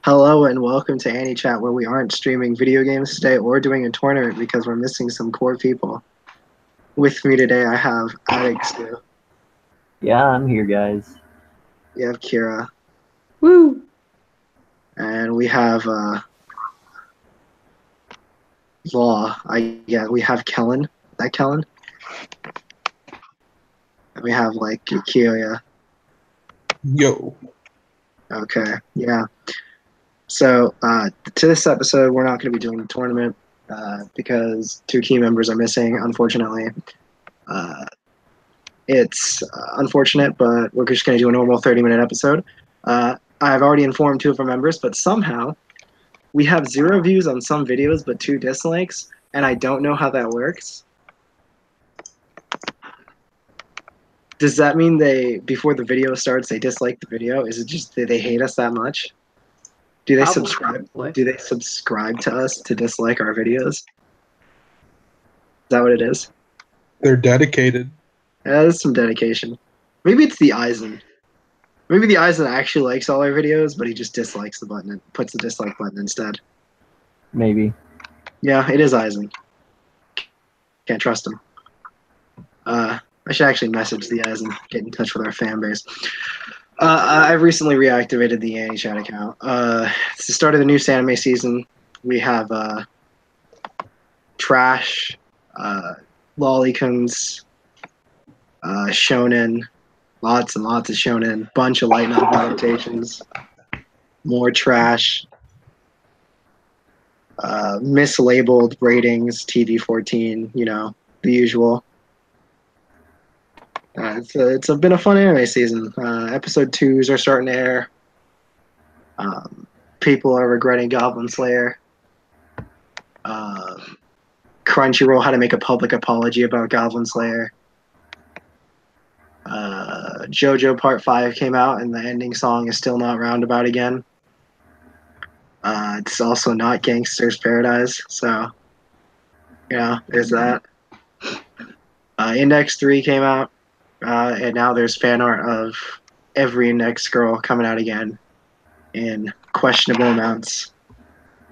Hello and welcome to Anichat, where we aren't streaming video games today or doing a tournament because we're missing some core people. With me today, I have Anichat. Yeah, I'm here, guys. You have Kira. Woo! And we have Law. We have Kellen. Is that Kellen? And we have Kioya. Yo. Okay, yeah. So to this episode, we're not going to be doing the tournament because two key members are missing, unfortunately. It's unfortunate, but we're just going to do a normal 30-minute episode. I've already informed two of our members, but somehow we have 0 views on some videos but 2 dislikes, and I don't know how that works. Does that mean before the video starts, they dislike the video? Is it just that they hate us that much? Do they subscribe? Do they subscribe to us to dislike our videos? Is that what it is? They're dedicated. Yeah, that's some dedication. Maybe it's the Eisen. Maybe the Eisen actually likes all our videos, but he just dislikes the button and puts the dislike button instead. Maybe. Yeah, it is Eisen. Can't trust him. I should actually message the Eisen, get in touch with our fan base. I've recently reactivated the Anichat account. It's the start of the new anime season. We have Trash, Lollicons, Shonen, lots and lots of Shonen, bunch of light novel adaptations, more Trash, mislabeled ratings, TV-14, you know, the usual. It's been a fun anime season. Episode 2s are starting to air. People are regretting Goblin Slayer. Crunchyroll had to make a public apology about Goblin Slayer. JoJo Part 5 came out, and the ending song is still not Roundabout again. It's also not Gangster's Paradise, so, yeah, there's that. Index 3 came out. And now there's fan art of every Index girl coming out again in questionable amounts.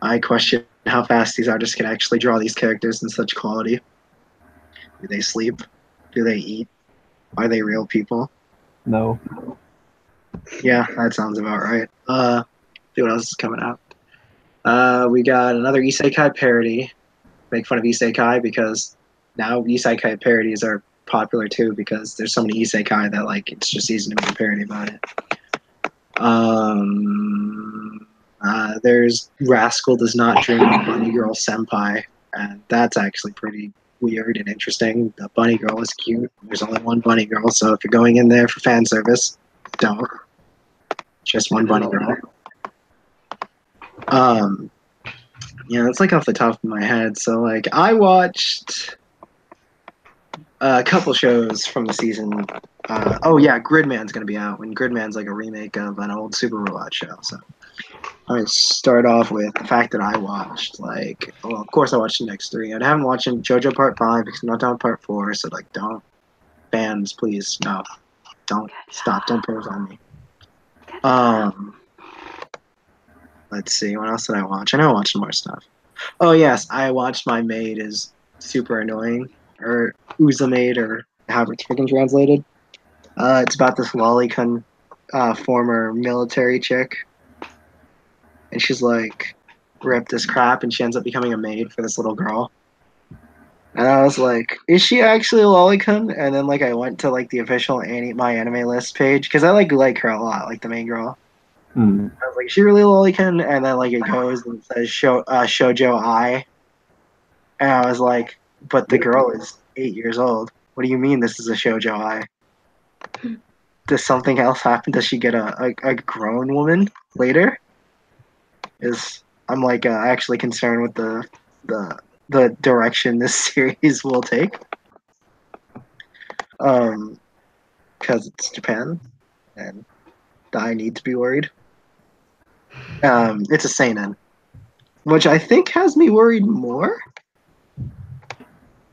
I question how fast these artists can actually draw these characters in such quality. Do they sleep? Do they eat? Are they real people? No. Yeah, that sounds about right. See what else is coming out. We got another Isekai parody. Make fun of Isekai because now Isekai parodies are popular too because there's so many isekai that it's just easy to make a parody about it. There's Rascal Does Not Dream of Bunny Girl Senpai, and that's actually pretty weird and interesting. The bunny girl is cute. There's only one bunny girl, so if you're going in there for fan service, don't. Just one bunny girl. Yeah, that's off the top of my head. So I watched a couple shows from the season. Oh yeah, Gridman's gonna be out, and Gridman's a remake of an old Super Robot show. So I'm gonna start off with the fact that I watched of course I watched the next 3. I haven't watched JoJo Part 5 because I'm not done with Part 4. So don't, fans, please no, don't stop, don't pose on me. Let's see, what else did I watch? I know I watched more stuff. Oh yes, I watched My Maid Is Super Annoying, or Uzamaid, or however it's freaking translated. It's about this lolicon former military chick, and she's ripped as crap, and she ends up becoming a maid for this little girl. And I was like, is she actually a lolicon? And then I went to the official My Anime List page because I like her a lot, the main girl. I was like, is she really a lolicon? And then it goes and it says Shoujo Ai, and I was like, but the girl is 8 years old. What do you mean this is a shoujo ai? Does something else happen? Does she get a grown woman later? I'm actually concerned with the direction this series will take. Because it's Japan, and I need to be worried. It's a seinen, which I think has me worried more.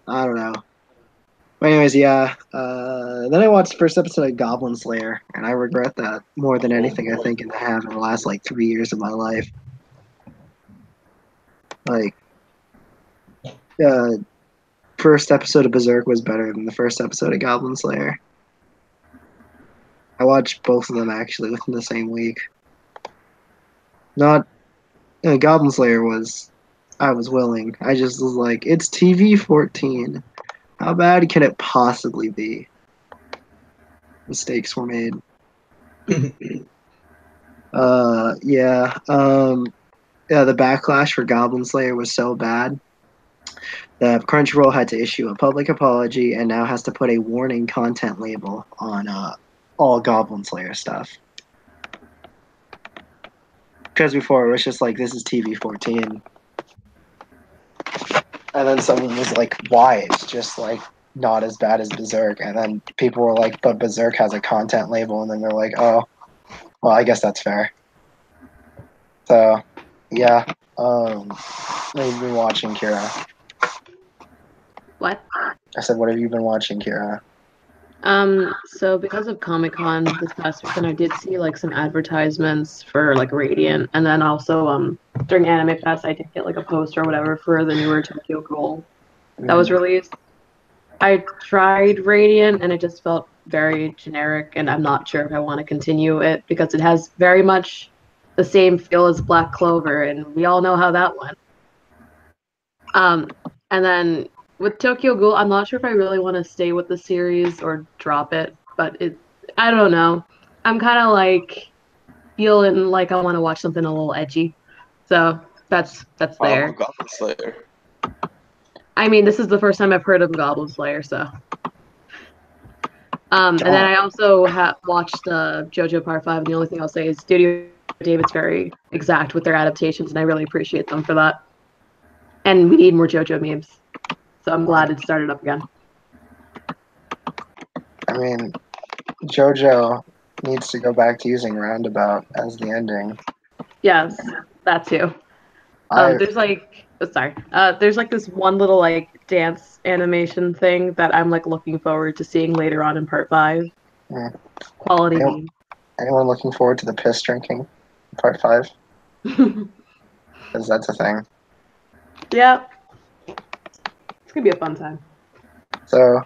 I don't know. But anyways, yeah. Then I watched the first episode of Goblin Slayer, and I regret that more than anything I think I have in the last like 3 years of my life. Like, first episode of Berserk was better than the first episode of Goblin Slayer. I watched both of them actually within the same week. Not Goblin Slayer was. I was willing. I just was like, it's TV 14. How bad can it possibly be? Mistakes were made. Yeah. Yeah, the backlash for Goblin Slayer was so bad that Crunchyroll had to issue a public apology and now has to put a warning content label on all Goblin Slayer stuff. Because before it was just like, this is TV 14. And then someone was like, why? It's just like not as bad as Berserk. And then people were like, but Berserk has a content label. And then they're like, oh, well, I guess that's fair. So, yeah. What have you been watching, Kira? What? I said, what have you been watching, Kira? So because of Comic-Con this past weekend, I did see like some advertisements for like Radiant, and then also during Anime Fest, I did get like a poster or whatever for the newer Tokyo Ghoul that was released. I tried Radiant, and it just felt very generic, and I'm not sure if I want to continue it because it has very much the same feel as Black Clover, and we all know how that went. And then with Tokyo Ghoul, I'm not sure if I really want to stay with the series or drop it, but I don't know. I'm kind of like feeling like I want to watch something a little edgy. So that's there. Goblin Slayer. I mean, this is the first time I've heard of Goblin Slayer, so. And then I also watched JoJo Part 5, and the only thing I'll say is Studio David's very exact with their adaptations, and I really appreciate them for that. And we need more JoJo memes. So I'm glad it started up again. I mean, JoJo needs to go back to using Roundabout as the ending. Yes, that too. There's like, there's like this one little like dance animation thing that I'm like looking forward to seeing later on in Part 5. Quality meme. Anyone looking forward to the piss drinking in Part 5? Because that's a thing. Yeah. It's gonna be a fun time. So,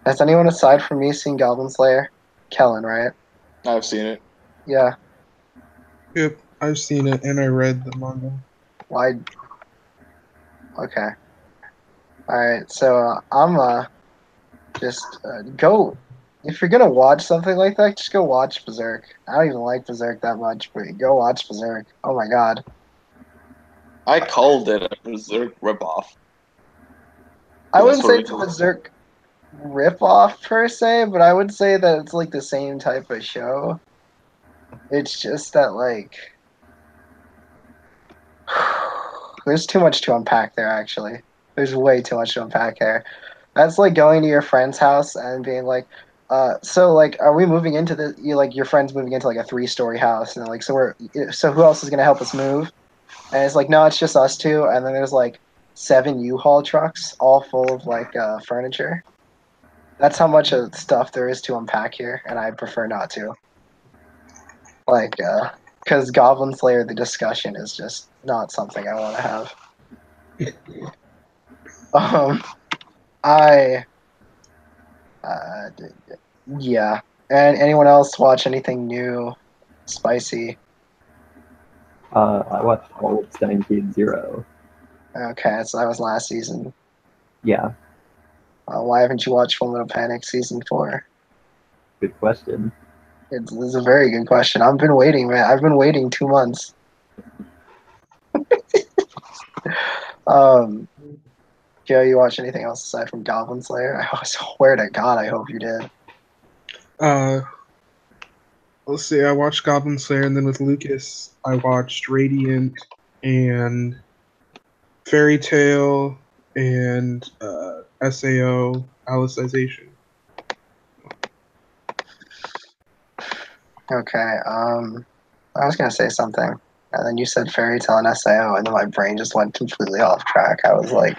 has anyone aside from me seen Goblin Slayer? Kellen, right? I've seen it. Yeah. Yep, I've seen it and I read the manga. Why? Okay. Alright, so I'm just go. If you're gonna watch something like that, just go watch Berserk. I don't even like Berserk that much, but go watch Berserk. Oh my god. I called it a Berserk ripoff. I wouldn't say it's a Berserk ripoff per se, but I would say that it's like the same type of show. It's just that like there's too much to unpack there. Actually, there's way too much to unpack there. That's like going to your friend's house and being like, so like, are we moving into the your friend's moving into like a 3-story house, and like, so who else is gonna help us move? And it's like, no, it's just us two. And then there's like 7 U-Haul trucks, all full of like furniture. That's how much of stuff there is to unpack here, and I prefer not to. Like, because Goblin Slayer, the discussion is just not something I want to have. Yeah. And anyone else watch anything new, spicy? I watched all of Steins Zero. Okay, so that was last season. Yeah, Why haven't you watched Full Metal Panic season 4? good question. It's a very good question. I've been waiting, man. I've been waiting 2 months. Joe, you watch anything else aside from Goblin Slayer? I swear to God, I hope you did. Let's see, I watched Goblin Slayer, and then with Lucas, I watched Radiant and Fairy Tale and SAO Alicization. Okay, I was gonna say something. and then you said Fairy Tale and SAO, and then my brain just went completely off track. I was like,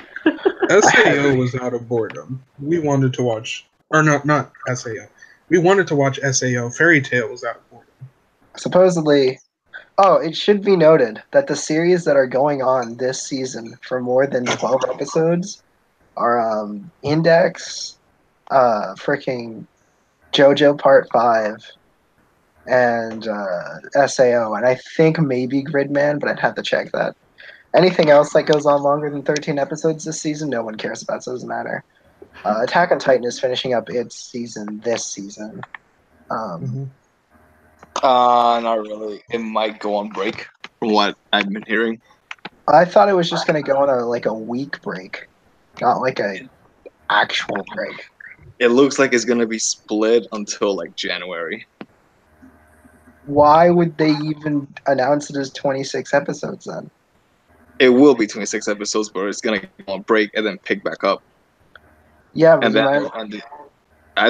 SAO was out of boredom. We wanted to watch, or not SAO. We wanted to watch SAO. Fairy Tale was out of boredom. supposedly. Oh, it should be noted that the series that are going on this season for more than 12 episodes are Index, freaking JoJo Part 5, and SAO, and I think maybe Gridman, but I'd have to check that. Anything else that goes on longer than 13 episodes this season, no one cares about, so it doesn't matter. Attack on Titan is finishing up its season this season. Not really. It might go on break, from what I've been hearing. I thought it was just going to go on a week break, not like a actual break. It looks like it's gonna be split until like January. Why would they even announce it as 26 episodes then? It will be 26 episodes, but it's gonna go on break and then pick back up. Yeah, but And then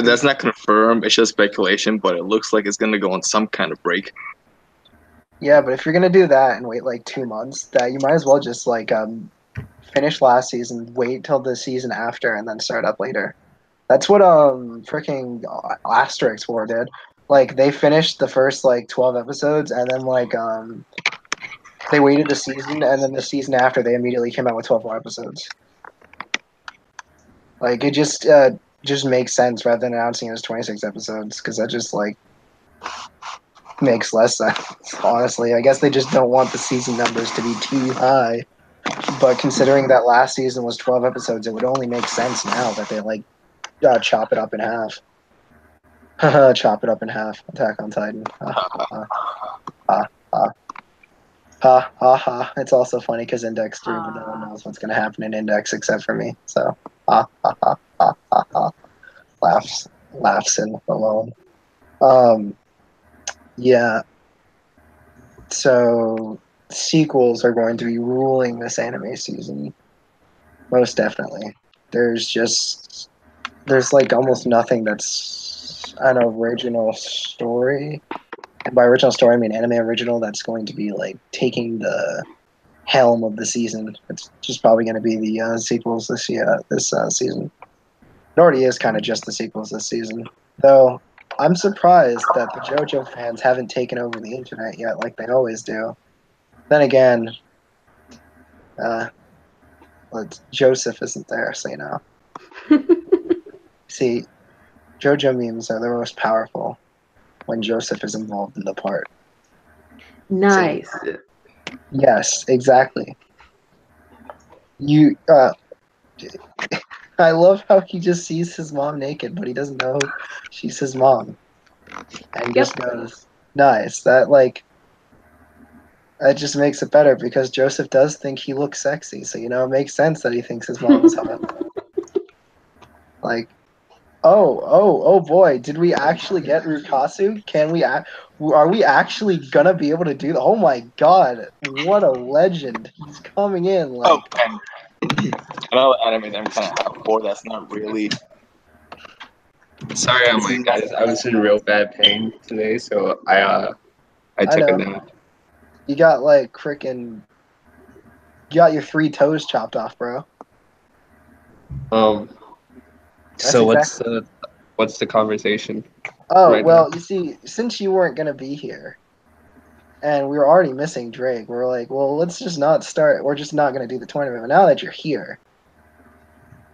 that's not confirmed. It's just speculation, but it looks like it's gonna go on some kind of break. yeah, but if you're gonna do that and wait like 2 months, that you might as well just finish last season, wait till the season after, and then start up later. That's what freaking Asterix War did. Like they finished the first 12 episodes, and then they waited a season, and then the season after they immediately came out with 12 more episodes. Like it just makes sense rather than announcing it as 26 episodes, because that just makes less sense. Honestly, I guess they just don't want the season numbers to be too high. But considering that last season was 12 episodes, it would only make sense now that they chop it up in half. Chop it up in half. Attack on Titan. Ha ha ha. It's also funny because Index 3, but no one knows what's going to happen in Index except for me. So, ha ha ha ha ha ha. Laughs in alone. Yeah. So, sequels are going to be ruling this anime season. Most definitely. There's almost nothing that's an original story. And by original story, I mean anime original that's going to be taking the helm of the season. It's just probably going to be the sequels this season. It already is kind of just the sequels this season. Though, I'm surprised that the JoJo fans haven't taken over the internet yet like they always do. Then again, Joseph isn't there, so you know. See, JoJo memes are the most powerful when Joseph is involved in the part. Nice. So, yes, exactly. I love how he just sees his mom naked, but he doesn't know she's his mom. And he just goes, nice. That just makes it better because Joseph does think he looks sexy, so it makes sense that he thinks his mom is hot. Oh boy, did we actually get Rukasu? Are we actually gonna be able to do that? Oh my god, what a legend. He's coming in And another anime that I'm kind of hyped for that's not really. Sorry, guys. I was in real bad pain today, so I took a nap. You got you got your 3 toes chopped off, bro. So what's the conversation? Oh, well, you see, since you weren't gonna be here, and we were already missing Drake, we were like, well, let's just not start. We're just not gonna do the tournament. But now that you're here,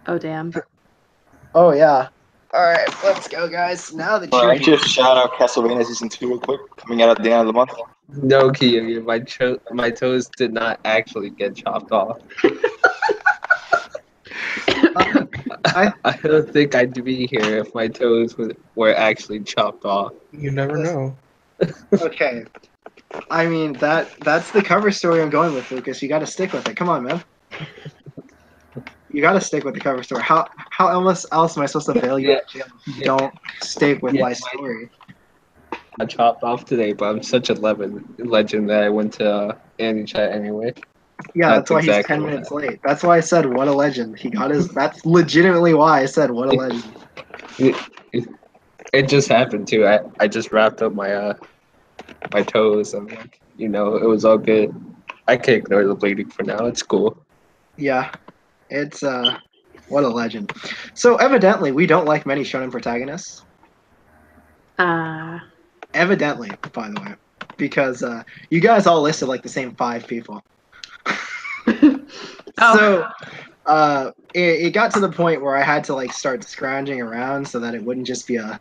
oh damn. Oh yeah. All right, let's go, guys. Now that you're here, just shout out Castlevania Season 2 real quick, coming out at the end of the month. No, Kia, my toes did not actually get chopped off. I don't think I'd be here if my toes were actually chopped off. You never know. Okay. I mean that's the cover story I'm going with, Lucas. You got to stick with it. Come on, man. You got to stick with the cover story. How else am I supposed to bail you out of jail if you don't stick with my story? I chopped off today, but I'm such a legend that I went to Anichat anyway. Yeah, that's why he's 10 minutes late. That's why I said what a legend. He got his. That's legitimately why I said what a legend. It just happened too. I just wrapped up my my toes. I'm like, it was all good. I can ignore the bleeding for now. It's cool. Yeah, it's what a legend. So evidently, we don't like many shonen protagonists. Evidently, by the way, because you guys all listed like the same 5 people. So it got to the point where I had to like start scrounging around so that it wouldn't just be a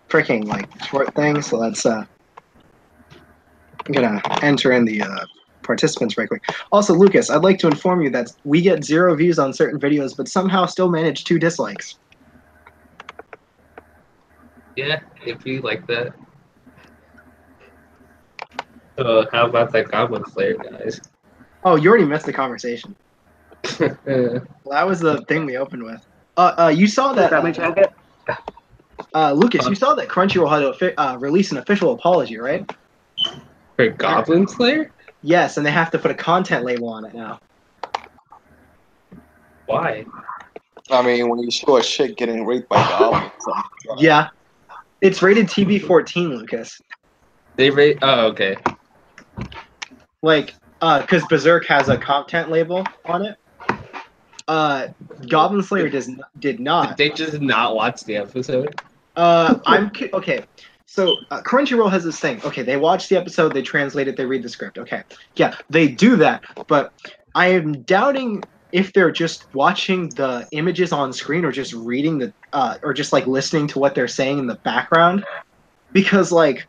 freaking like short thing. So that's I'm gonna enter in the participants right quick. Also, Lucas, I'd like to inform you that we get 0 views on certain videos, but somehow still manage 2 dislikes. Yeah, if you like that. So how about that Goblin Slayer, guys? Oh, you already missed the conversation. Yeah. Well, that was the thing we opened with. You saw that. Got my jacket. Lucas, you saw that Crunchyroll had to release an official apology, right? For Goblin Slayer? Yes, and they have to put a content label on it now. Why? I mean, when you show a shit getting raped by goblins, Yeah, it's rated TV-14, Lucas. They rate. Oh, okay. Like, because Berserk has a content label on it. Goblin Slayer did not. Did they just not watch the episode? Okay. So Crunchyroll has this thing. Okay, they watch the episode, they translate it, they read the script. Okay, yeah, they do that. But I am doubting if they're just watching the images on screen or just reading the or just like listening to what they're saying in the background, because like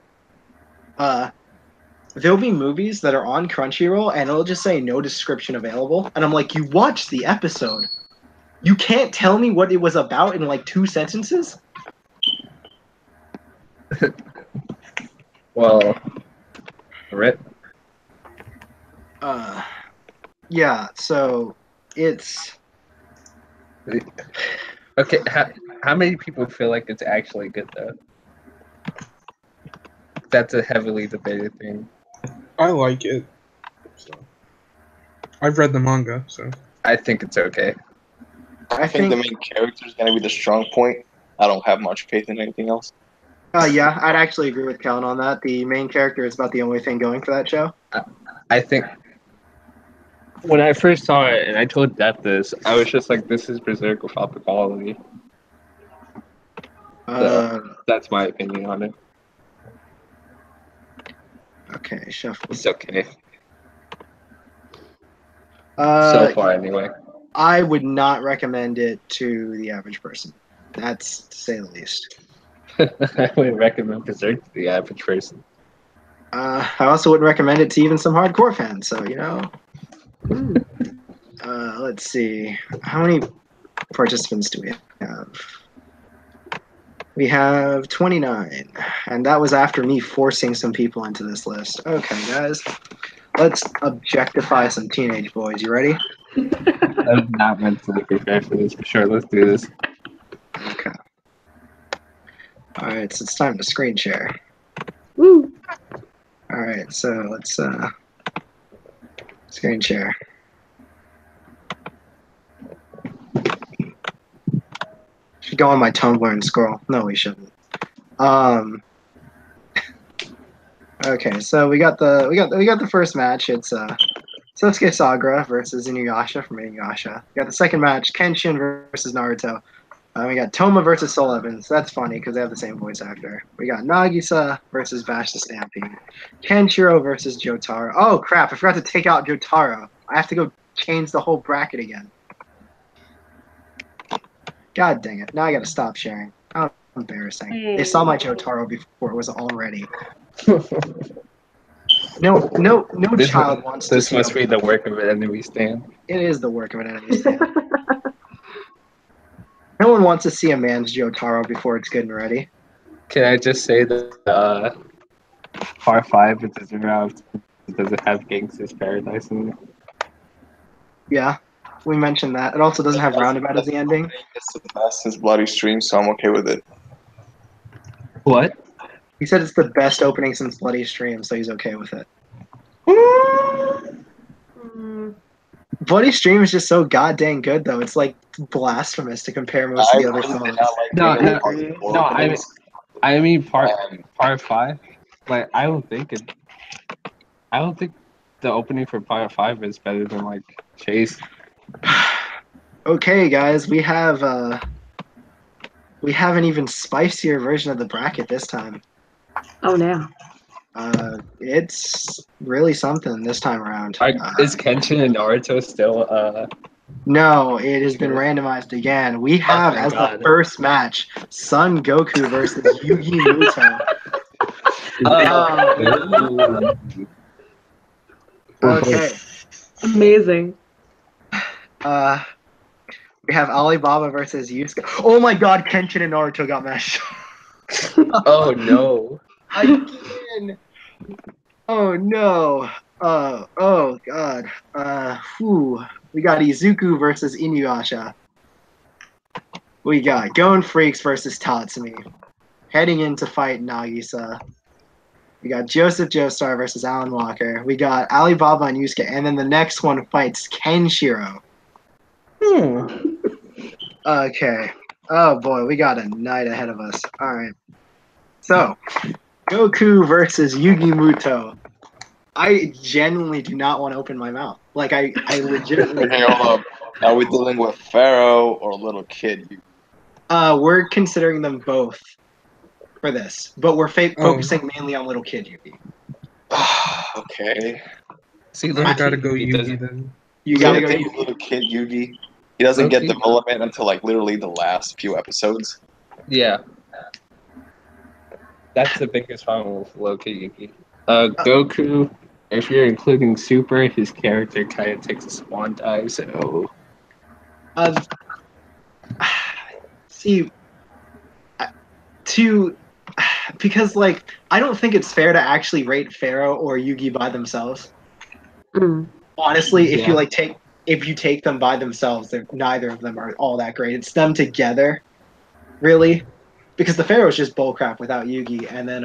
there'll be movies that are on Crunchyroll and it'll just say no description available, and I'm like, you watched the episode, you can't tell me what it was about in like 2 sentences. Well, right. Yeah. So it's Okay. How many people feel like it's actually good though? That's a heavily debated thing. I like it. So. I've read the manga, so. I think it's okay. I think the main character is gonna be the strong point. I don't have much faith in anything else. Yeah, I'd actually agree with Kellen on that. The main character is about the only thing going for that show. I think when I first saw it and I told Death this, I was just like, this is Berserk without the quality. That's my opinion on it. Okay, shuffle. It's okay. So far, anyway. I would not recommend it to the average person. That's to say the least. I wouldn't recommend Berserk to the average person. I also wouldn't recommend it to even some hardcore fans. So let's see. How many participants do we have? We have 29, and that was after me forcing some people into this list. Okay, guys, let's objectify some teenage boys. You ready? I'm not mentally prepared for this, for sure. Let's do this. Okay. All right, so it's time to screen share. Woo! All right, so let's screen share. Should go on my Tumblr and scroll. No, we shouldn't. Okay, so we got the first match. It's Sosuke Sagara versus Inuyasha from Inuyasha. We got the second match, Kenshin versus Naruto. We got Toma versus Soul Evans. That's funny because they have the same voice actor. We got Nagisa versus Vash the Stampede. Kenshiro versus Jotaro. Oh crap! I forgot to take out Jotaro. I have to go change the whole bracket again. God dang it! Now I gotta stop sharing. Oh, embarrassing. They saw my Jotaro before it was all ready. No child wants to see. This must be the work of an enemy stand. It is the work of an enemy stand. No one wants to see a man's Jotaro before it's good and ready. Can I just say that Par 5 is a 0 does it have Gangsta's Paradise in it? Yeah, we mentioned that. It also doesn't have Roundabout as the ending. It's the best since Bloody Stream, so I'm okay with it. What? He said it's the best opening since Bloody Stream, so he's okay with it. Bloody Stream is just so goddamn good, though. It's like blasphemous to compare most of the other songs. I mean, part 5. Like, I don't think the opening for part 5 is better than like Chase. Okay, guys, we have an even spicier version of the bracket this time. Oh no. It's really something this time around. Is Kenshin and Naruto still No, it has been randomized again. We have thank as God. the first match Son Goku versus Yugi Muto. Okay. Amazing. We have Alibaba versus Yusuke. Oh my God, Kenshin and Naruto got matched. Oh no. Again. Oh no. Oh God. We got Izuku versus Inuyasha. We got Gon Freaks versus Tatsumi. Heading in to fight Nagisa. We got Joseph Joestar versus Alan Walker. We got Alibaba and Yusuke. And then the next one fights Kenshiro. Okay. Oh boy, we got a night ahead of us. Alright. So, Goku versus Yugi Muto. I genuinely do not want to open my mouth. Like, I legitimately... Okay, hold up. Are we dealing with Pharaoh or little kid? We're considering them both for this, but we're focusing mainly on little kid Yugi. Okay. See, I gotta Loki go Yugi doesn't- then. You So gotta the go thing with Yugi. little kid Yugi, he doesn't get Loki? development until like literally the last few episodes. Yeah. That's the biggest problem with Loki Yugi. Goku, if you're including Super, his character kind of takes a swan dive, so... See, because like I don't think it's fair to actually rate Pharaoh or Yugi by themselves. Honestly, if you take them by themselves, neither of them are all that great. It's them together, really, because the Pharaoh is just bullcrap without Yugi, and then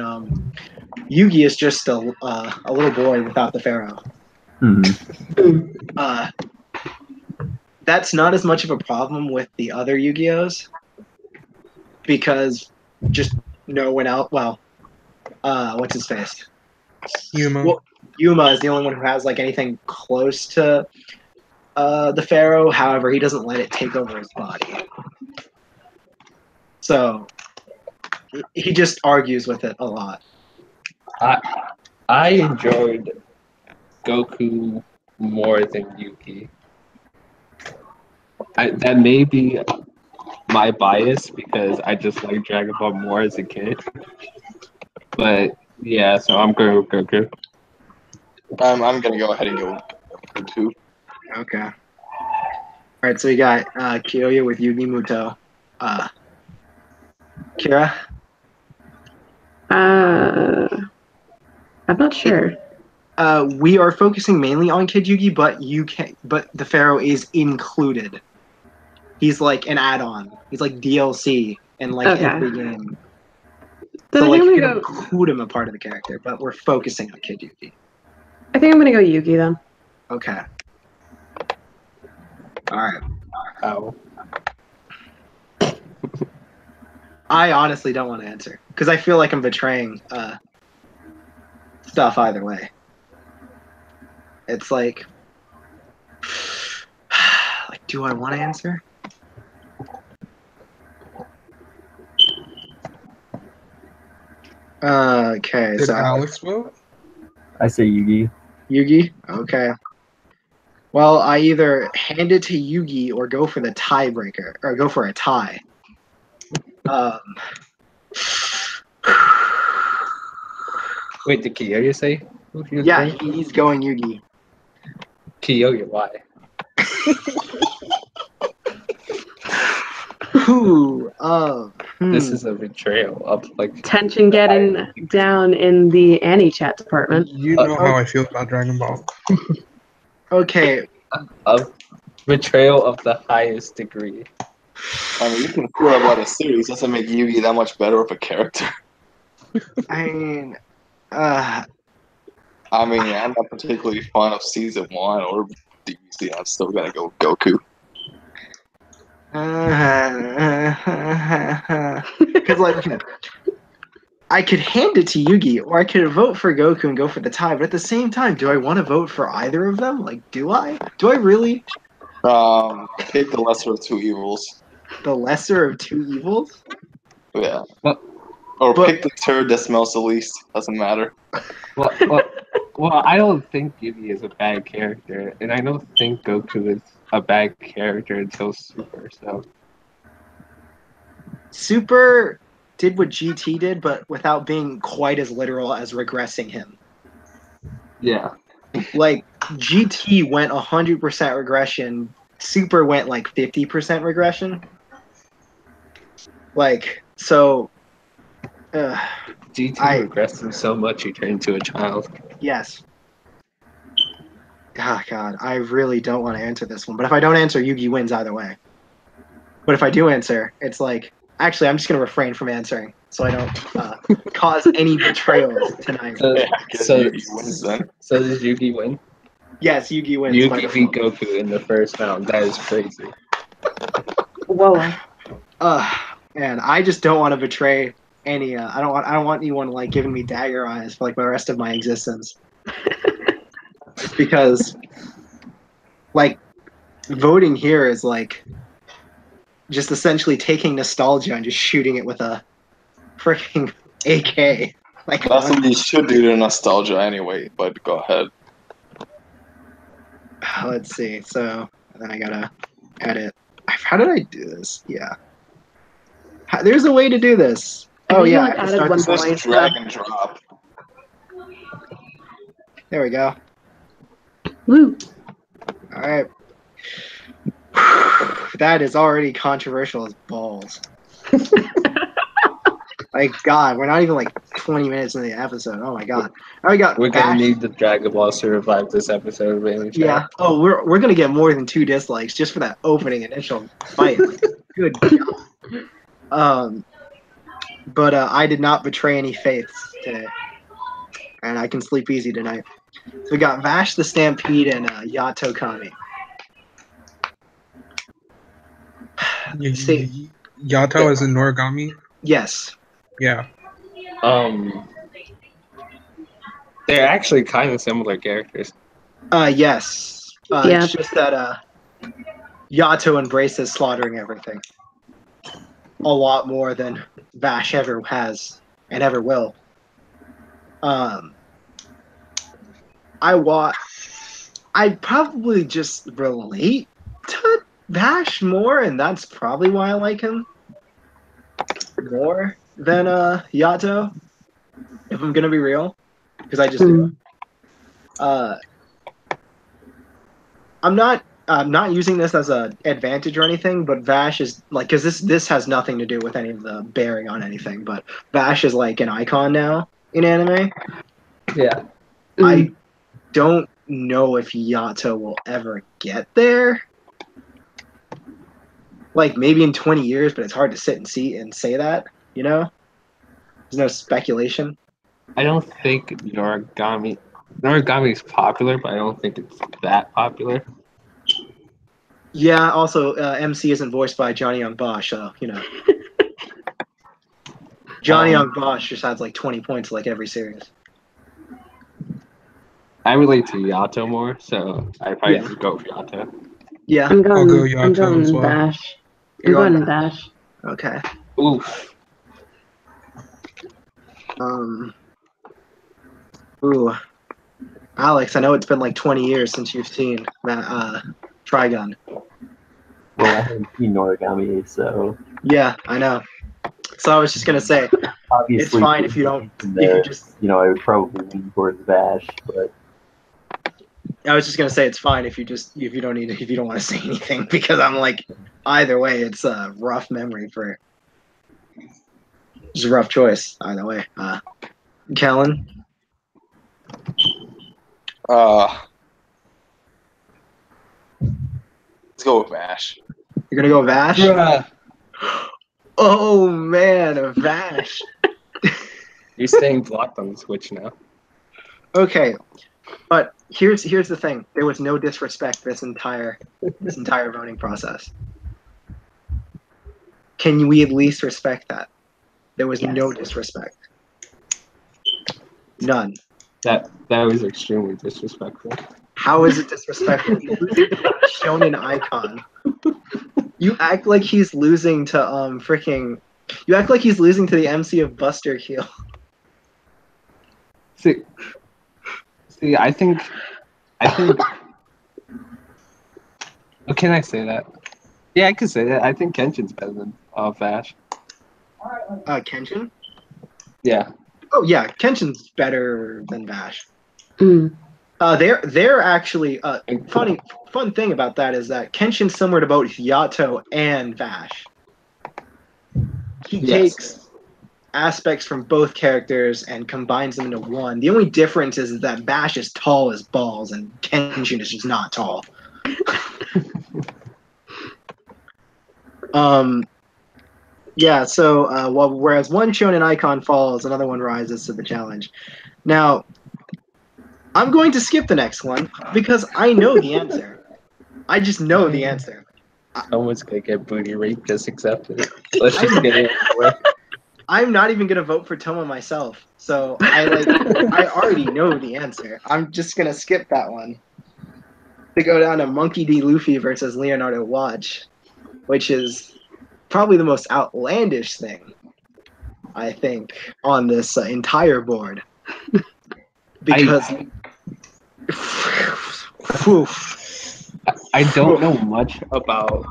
Yugi is just a little boy without the Pharaoh. That's not as much of a problem with the other Yu-Gi-Ohs because just no one else. Well, what's his face? Yuma. Well, Yuma is the only one who has like anything close to the Pharaoh. However, he doesn't let it take over his body. So he just argues with it a lot. I enjoyed Goku more than Yugi. That may be my bias because I just like Dragon Ball more as a kid. But yeah, so I'm going with Goku. I'm gonna go ahead and go with Goku. Okay. All right, so we got Kyoya with Yugi Muto. Kira? I'm not sure. We are focusing mainly on Kid Yugi, but the Pharaoh is included. He's like an add-on. He's like DLC in like Okay. every game. Then So I like think you I'm can include him a part of the character, but we're focusing on Kid Yugi. gonna go Yugi then. Okay. All right. Ow. I honestly don't want to answer because I feel like I'm betraying stuff either way. It's like, do I want to answer? Okay, Did so Alex vote? I say Yugi. Yugi. Okay. Well, I either hand it to Yugi or go for the tiebreaker, or go for a tie. Wait, did Kiyoya say? Yeah, he's going Yugi. Kiyoya, why? This is a betrayal of like Tension getting down in the Anichat department. You know how I feel about Dragon Ball. Okay. of betrayal of the highest degree. I mean, you can feel about a series doesn't make Yugi that much better of a character. I mean, I mean, I'm not particularly fond of season 1 or DBC. I'm still gonna go with Goku. because like I could hand it to Yugi, or I could vote for Goku and go for the tie. But at the same time, do I want to vote for either of them? Like, do I? Do I really? Pick the lesser of two evils. The lesser of two evils? Yeah. Well, Or But- pick the turd that smells the least. Doesn't matter. well, I don't think Yugi is a bad character, and I don't think Goku is a bad character until Super. So Super did what GT did, but without being quite as literal as regressing him. yeah, Like, GT went 100% regression, Super went like 50% regression. Like, so. GT regressed him so much he turned into a child. Yes. Ah, God, I really don't want to answer this one. But if I don't answer, Yugi wins either way. But if I do answer, it's like, actually, I'm just going to refrain from answering so I don't cause any betrayals tonight. So, Yeah, I guess so, Yugi wins then. so does Yugi win? Yes, Yugi wins. by Yugi beat default. Goku in the first round. That is crazy. Whoa. Man, I just don't want to betray any. I don't want anyone like giving me dagger eyes for like the rest of my existence. Because, like, voting here is like just essentially taking nostalgia and just shooting it with a freaking AK. Like, That's what you should do to nostalgia anyway, but go ahead. let's see. So then I gotta edit. How did I do this? Yeah. There's a way to do this. Oh You, yeah, like, I have to added start one this- point. Just drag and drop. There we go. Woo. All right. That is already controversial as balls. Like, God, we're not even like 20 minutes into the episode. Oh my God. All right, got We're gonna Bash. need the Dragon Balls to revive this episode, really. Yeah. Oh, we're gonna get more than 2 dislikes just for that opening initial fight. Like, good God. But I did not betray any faiths today, and I can sleep easy tonight. So we got Vash the Stampede and Yato Kami. See- Yato as in Noragami? Yes. Yeah. They're actually kind of similar characters. Yes. Yeah. It's just that Yato embraces slaughtering everything a lot more than Vash ever has and ever will. I'd probably just relate to Vash more, and that's probably why I like him more than Yato. If I'm gonna be real, because I just do. I'm not using this as an advantage or anything, but Vash is like, because this has nothing to do with any of the bearing on anything, but Vash is like an icon now in anime. Yeah. I don't know if Yato will ever get there. Like, maybe in 20 years, but it's hard to sit and see and say that, you know? There's no speculation. I don't think Noragami is popular, but I don't think it's that popular. Yeah, also, MC isn't voiced by Johnny Young Bosch, so, you know. Johnny Young Bosch just has like 20 points like every series. I relate to Yato more, so I probably Yeah. just go for Yato. Yeah, I'm going, go I'm Yato as going well. Bash. I'm You're going going Bash. okay. Oof. Ooh. Alex, I know it's been like 20 years since you've seen Trigun. Well, I haven't seen Noragami, so Yeah, I know. So I was just gonna say, obviously it's fine if you don't. from If there, you just, I would probably lean towards Vash, but I was just gonna say it's fine if you don't want to say anything because I'm like, either way, it's a rough memory for. It's a rough choice either way. Kellen, Let's go with Vash. you're gonna go Vash. Bruh. Oh man, Vash. You're staying blocked on the Switch now. Okay, but here's the thing. There was no disrespect this entire voting process. Can we at least respect that? There was no disrespect. None. That was extremely disrespectful. How is it disrespectful? He's losing to the shonen icon. You act like he's losing to freaking. You act like he's losing to the MC of Buster Heel. See, I think. Oh, can I say that? Yeah, I could say that. I think Kenshin's better than Vash. Kenshin? Yeah. Oh yeah, Kenshin's better than Vash. Mm. They're actually fun thing about that is that Kenshin's similar to both Yato and Vash. He takes aspects from both characters and combines them into one. The only difference is that Vash is tall as balls and Kenshin is just not tall. Yeah, so whereas one shonen icon falls, another one rises to the challenge. Now, I'm going to skip the next one because I know the answer. I just know the answer. Someone's gonna get booty raped. Just accept it. Let's just get it out of the way. I'm not even gonna vote for Toma myself, so I already know the answer. I'm just gonna skip that one to go down to Monkey D. Luffy versus Leonardo Watch, which is probably the most outlandish thing I think on this entire board because I don't know much about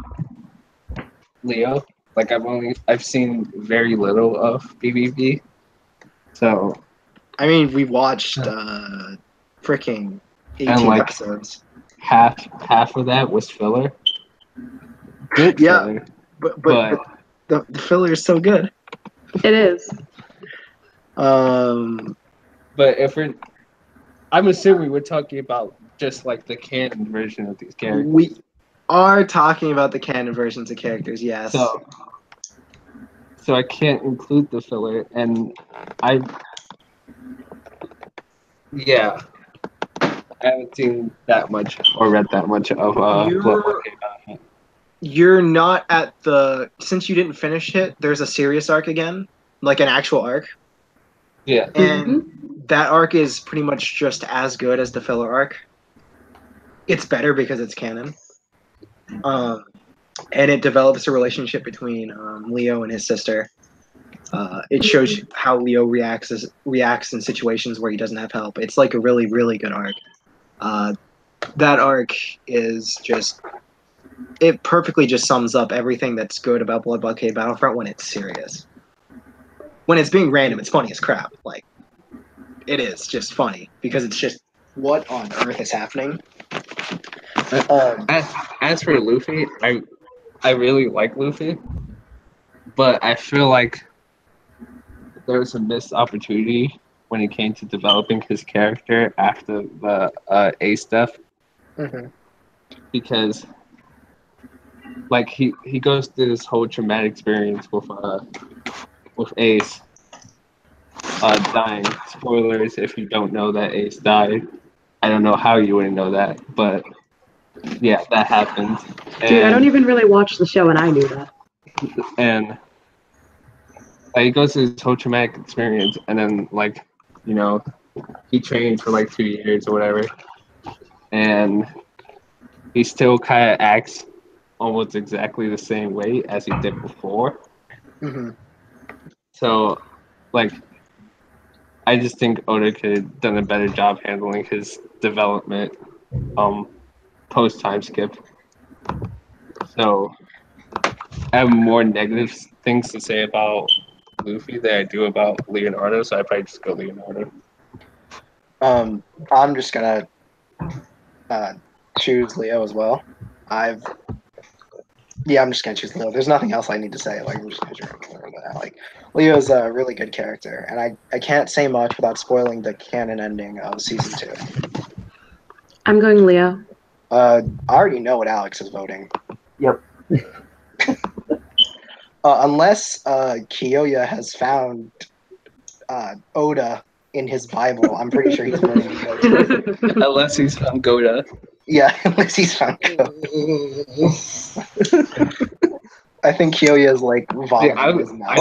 Leo. Like I've seen very little of BBB. So I mean we watched freaking 18 episodes. Half of that was filler. Good filler. But the filler is so good. It is. But I'm assuming we're talking about just like the canon version of these characters. We are talking about the canon versions of characters, yes. So I can't include the filler, and I haven't seen that much or read that much of what came out. You're not at since you didn't finish it, there's a serious arc again, like an actual arc. Yeah. And that arc is pretty much just as good as the filler arc. It's better because it's canon. And it develops a relationship between Leo and his sister. It shows how Leo reacts in situations where he doesn't have help. It's like a really, really good arc. That arc is just... It perfectly just sums up everything that's good about Blood Blockade Battlefront when it's serious. When it's being random, it's funny as crap. Like, it is just funny because it's just what on earth is happening. As for Luffy, I really like Luffy, but I feel like there was a missed opportunity when it came to developing his character after the A stuff. Mm-hmm. Because like he goes through this whole traumatic experience with Ace dying. Spoilers if you don't know that Ace died. I don't know how you wouldn't know that, but yeah, that happened. Dude, I don't even really watch the show, and I knew that. And he goes through this whole traumatic experience, and then he trained for like 2 years or whatever, and he still kind of acts almost exactly the same way as he did before. Mm-hmm. So, I just think Oda could have done a better job handling his development post time skip. So, I have more negative things to say about Luffy than I do about Leonardo, so I'd probably just go Leonardo. I'm just gonna choose Leo as well. I'm just gonna choose Leo. There's nothing else I need to say. I'm just gonna choose Leo. Leo's a really good character, and I can't say much without spoiling the canon ending of season 2. I'm going Leo. I already know what Alex is voting. Yep. Unless Kiyoya has found Oda in his Bible, I'm pretty sure he's voting Leo. Unless he's from Goda. Yeah, unless he's found Oda. I think Kiyoya is vomiting in his mouth.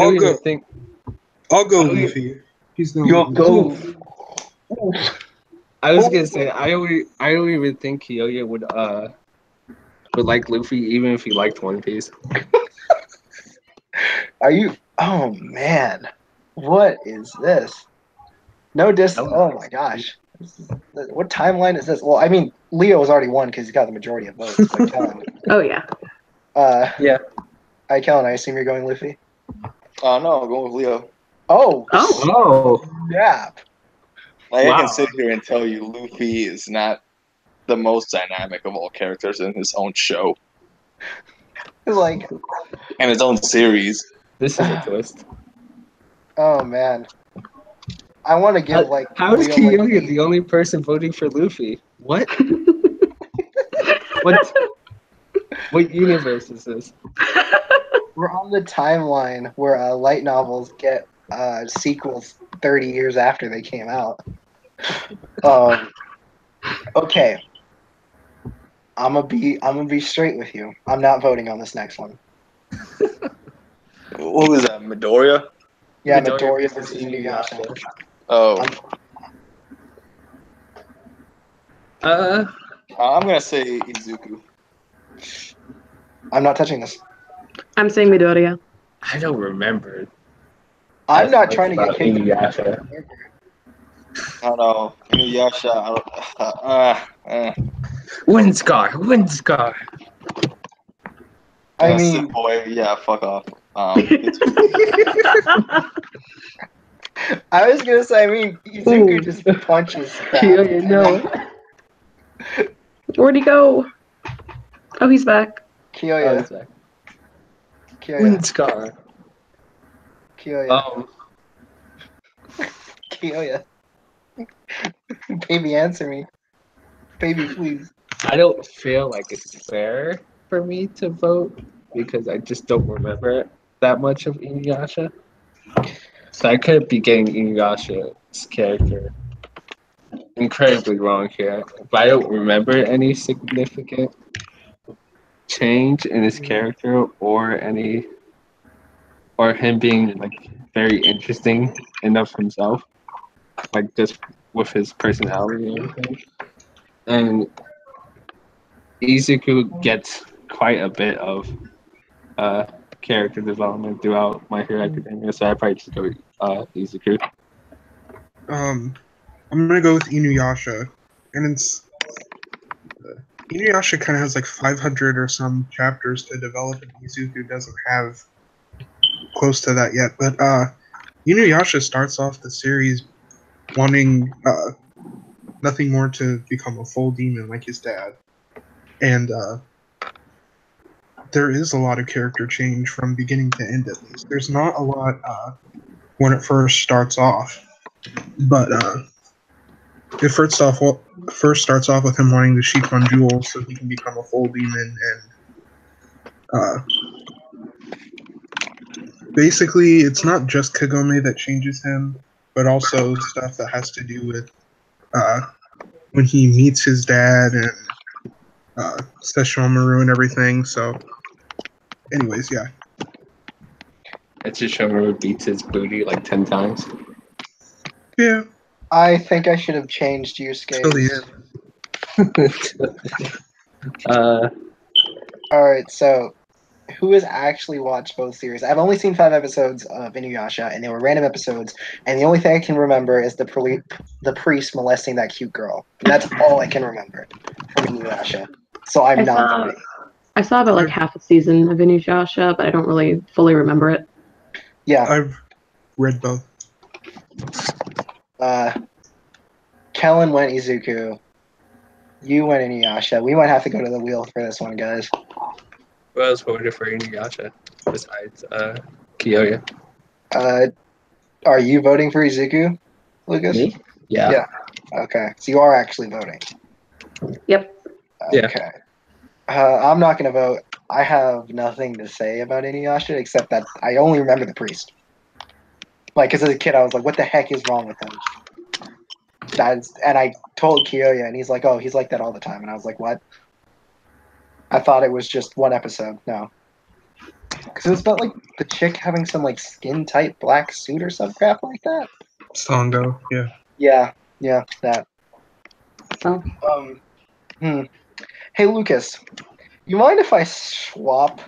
I'll go Luffy. He's no. You'll go. I was gonna say I don't even think Kyoya would like Luffy even if he liked One Piece. Are you? Oh man, what is this? No dis. Oh my gosh, what timeline is this? Well, I mean, Leo has already won because he's got the majority of votes. But Kellen, Oh yeah. Yeah. Hi Kellen, I assume you're going Luffy. No, I'm going with Leo. Oh, Oh. snap! Like, I Wow. can sit here and tell you Luffy is not the most dynamic of all characters in his own show Like, and his own series. This is a twist. oh man, I want to give like. How is Leo, Kyoya the only person voting for Luffy? What? What universe is this? We're on the timeline where light novels get sequels 30 years after they came out. Okay. I'm gonna be straight with you. I'm not voting on this next one. What was that, Midoriya? Yeah, Midoriya Midoriya versus Inuyasha. Oh, Uh, I'm going to say Izuku. I'm not touching this. I'm saying Midoriya. I don't remember. I'm as not much trying to get about kicked. Inuyasha. I don't know. Inuyasha. Windscar. I mean, boy, yeah, fuck off. I was gonna say, I mean, Izuku just punches crap. Kyoya, no. Where'd he go? Oh, he's back. Kyoya. Windscar. Kyoya. Kyoya. Baby, answer me. Baby, please. I don't feel like it's fair for me to vote because I just don't remember that much of Inuyasha. So I could be getting Inuyasha's character incredibly wrong here. But I don't remember any significant change in his character or him being like very interesting enough himself. Like just with his personality and everything. And Izuku gets quite a bit of character development throughout My Hero Academia, so I'd probably just go with Izuku. I'm gonna go with Inuyasha, and it's Inuyasha kind of has like 500 or some chapters to develop, and Izuku doesn't have close to that yet. But Inuyasha starts off the series wanting nothing more to become a full demon like his dad, and there is a lot of character change from beginning to end. At least there's not a lot when it first starts off, but it first starts off with him wanting the Shikon jewels so he can become a full demon, and basically it's not just Kagome that changes him, but also stuff that has to do with when he meets his dad and Sesshomaru and everything. So, anyways, yeah. Sesshomaru beats his booty like 10 times. Yeah. I think I should have changed Yusuke's. Till the end. Alright, so who has actually watched both series? I've only seen 5 episodes of Inuyasha, and they were random episodes, and the only thing I can remember is the priest molesting that cute girl. And that's all I can remember from Inuyasha. So I'm not voting. I saw about like half a season of Inuyasha, but I don't really fully remember it. Yeah. I've read both. Kellen went Izuku. You went Inuyasha. We might have to go to the wheel for this one, guys. Who else voted for Inuyasha besides Kyoya? Are you voting for Izuku, Lucas? Me? Yeah. Okay, so you are actually voting. Yep. Yeah. Okay. I'm not going to vote. I have nothing to say about Inuyasha except that I only remember the priest. Like, because as a kid, I was like, what the heck is wrong with him? And I told Kyoya, and he's like, oh, he's like that all the time. And I was like, what? I thought it was just one episode. No. Because it was about, like, the chick having some, like, skin-tight black suit or some crap like that. Sango, yeah. Yeah, that. Oh. Hey, Lucas, you mind if I swap?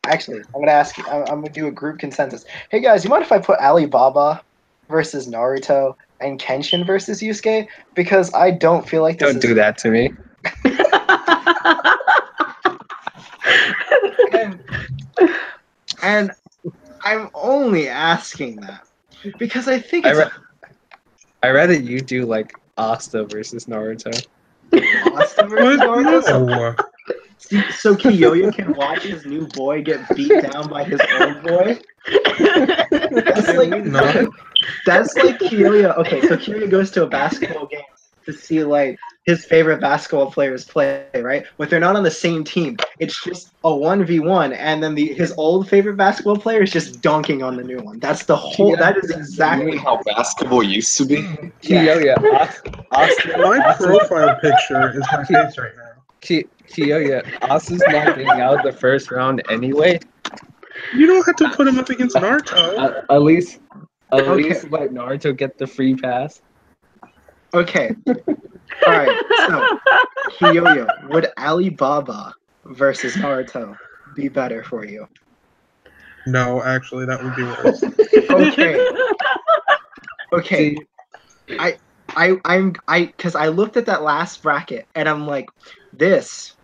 Actually, I'm gonna ask you. I'm gonna do a group consensus. Hey guys, you mind if I put Alibaba versus Naruto and Kenshin versus Yusuke? Because I don't feel like this Don't do that to me. and I'm only asking that because I think it's I rather you do like Asta versus Naruto. Asta versus What? Naruto. No. So Kiyoya can watch his new boy get beat down by his old boy. That's Can we not? That's like Kiyoya. Okay, so Kiyoya goes to a basketball game to see like his favorite basketball players play, right? But they're not on the same team. It's just a 1v1, and then his old favorite basketball player is just dunking on the new one. That's the whole. Yeah. That is You exactly mean how basketball used to be? Kiyoya, Asta. My profile picture is my face right now. Kiyoya, Asta's not getting out of the first round anyway. You don't have to put him up against Naruto. At least Okay. let Naruto get the free pass. Okay. All right. So Kiyoya, would Alibaba versus Naruto be better for you? No, actually, that would be worse. Okay. Okay. See, Because I looked at that last bracket and I'm like, this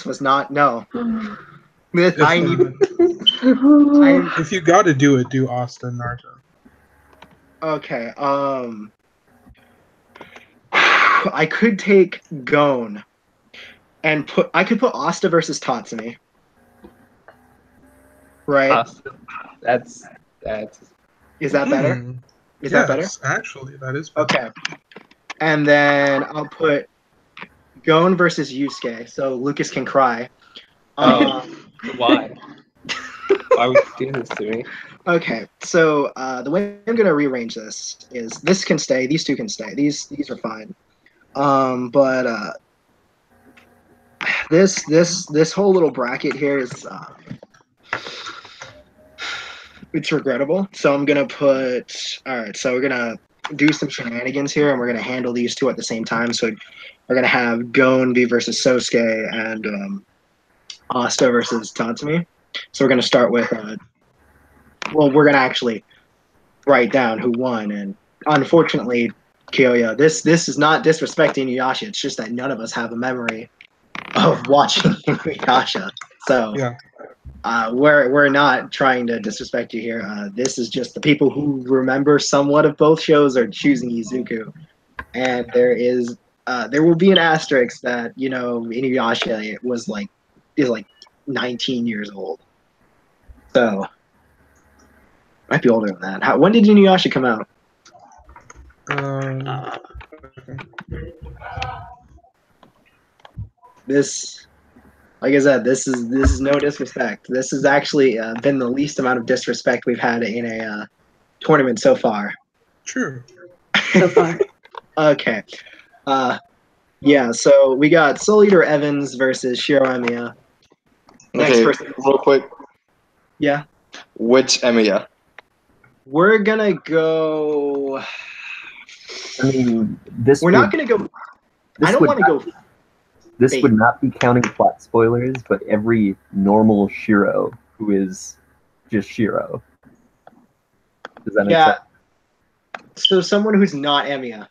was not no. This, It's I need. not. If you got to do it, do Austin Naruto. Okay. I could take Gon and I could put Asta versus Tatsumi. Right? Asta, that's Is that better? Hmm. Is that better? Yes, actually, that is better. Okay. And then I'll put Gon versus Yusuke, so Lucas can cry. why? Why would you do this to me? Okay, so the way I'm gonna rearrange this is this can stay, these two can stay. These are fine. But this whole little bracket here is it's regrettable. So I'm gonna put so we're gonna do some shenanigans here, and we're gonna handle these two at the same time. So we're gonna have Gon v versus Sosuke and Asta versus Tatsumi. So we're gonna start with we're gonna actually write down who won, and unfortunately, Kiyoya, this is not disrespecting Inuyasha. It's just that none of us have a memory of watching Inuyasha. So Yeah. we're not trying to disrespect you here. This is just the people who remember somewhat of both shows are choosing Izuku, and there will be an asterisk that Inuyasha is like 19 years old. So might be older than that. When did Inuyasha come out? This, like I said, this is no disrespect. This has actually been the least amount of disrespect we've had in a tournament so far. True. So far. Okay. Yeah, so we got Soul Eater Evans versus Shiro Emiya. Next Okay, person. real quick. Yeah. Which Emiya? We're gonna go. I mean, this We're would, not gonna go. this I don't would want to not- go. This fate. would not be counting plot spoilers, but every normal Shiro who is just Shiro. Does that make Yeah. sense? So someone who's not Emiya.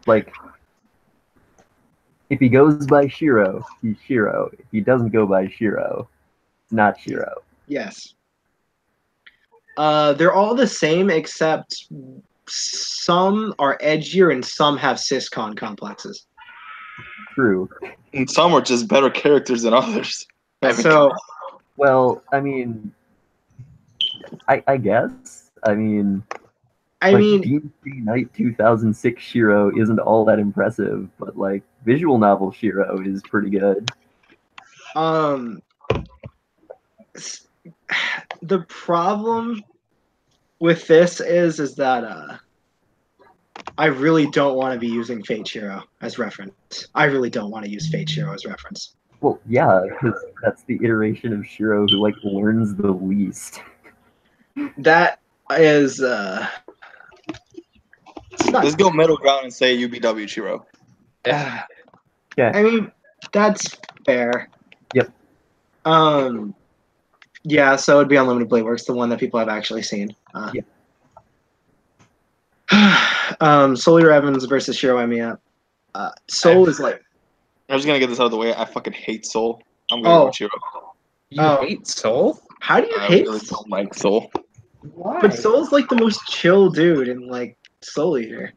Like, if he goes by Shiro, he's Shiro. If he doesn't go by Shiro, not Shiro. Yes. They're all the same except some are edgier and some have syscon complexes. True. And some are just better characters than others. I mean, So Well, I mean, I guess. I mean, Demon Free Night 2006 Shiro isn't all that impressive, but like visual novel Shiro is pretty good. The problem with this is that I really don't want to be using Fate Shiro as reference. I really don't want to use Fate Shiro as reference. Well, yeah, because that's the iteration of Shiro who like learns the least. That is Let's go middle ground and say UBW Chiro. Yeah. I mean, that's fair. Yep. Yeah, so it'd be Unlimited Blade Works, the one that people have actually seen. Yeah. Solar Evans versus Shiro Emiya. Soul is like. I'm just gonna get this out of the way. I fucking hate Soul. I'm gonna go with Chiro. You hate Soul? How do you I hate? really don't like Soul. Why? But Soul's like the most chill dude in like Soul Eater.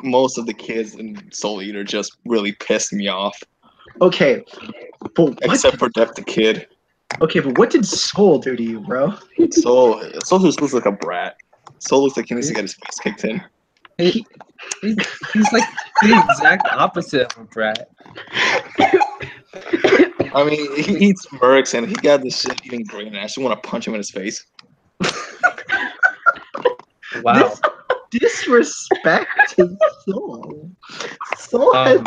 Most of the kids in Soul Eater just really pissed me off. Okay, but Except for Death the Kid. Okay, but what did Soul do to you, bro? Soul just looks like a brat. Soul looks like he needs to get his face kicked in. He's like the exact opposite of a brat. I mean, he eats Mercs and he got this shit eating brain, and I just want to punch him in his face. Wow. Disrespect to Soul. Soul has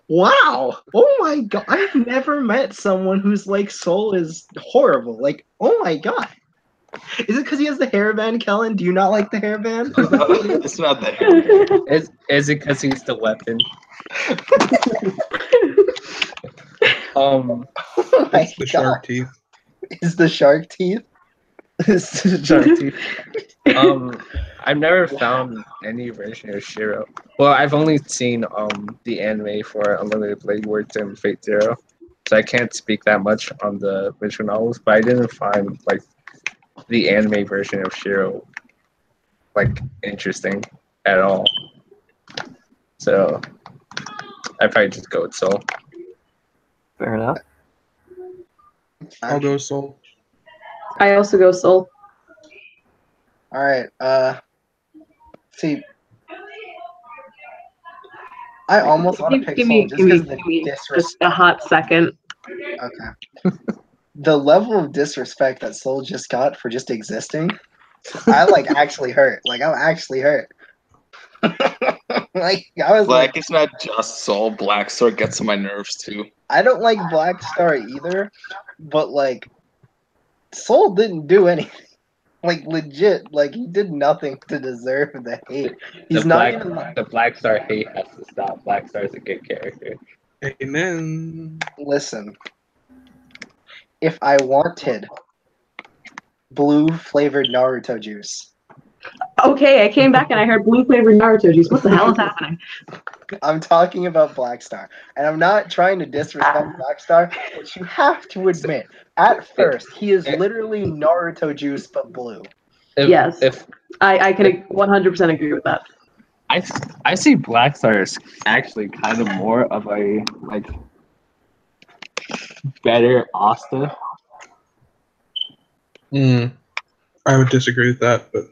wow. Oh my god. I've never met someone who's like Soul is horrible. Like, oh my god. Is it because he has the hairband, Kellen? Do you not like the hairband? It's not the hairband. Is it because he's the weapon? Oh my It's the shark teeth. Is the shark teeth? It's the shark teeth. I've never found any version of Shiro. Well, I've only seen the anime for Unlimited Blade Works and Fate Zero, so I can't speak that much on the visual novels. But I didn't find like the anime version of Shiro like interesting at all. So I'd probably just go with Soul. Fair enough. I'll go Soul. I also go Soul. All right. See, I almost want to pick Soul just because the disrespect. Just a hot second. Okay. The level of disrespect that Soul just got for just existing, I like actually hurt. Like I'm actually hurt. Like I was Like it's not just Soul. Black Star gets on my nerves too. I don't like Black Star either, but like Soul didn't do anything. Like legit, like he did nothing to deserve the hate. He's not even like the Black Star hate has to stop. Black Star's a good character. Amen. Listen. If I wanted blue flavored Naruto juice. Okay, I came back and I heard blue flavored Naruto juice. What the hell is happening? I'm talking about Black Star. And I'm not trying to disrespect Black Star, but you have to admit, at first, he is literally Naruto juice but blue. Yes. I can 100% agree with that. I see Black Star as actually kind of more of a like better Asta. I would disagree with that, but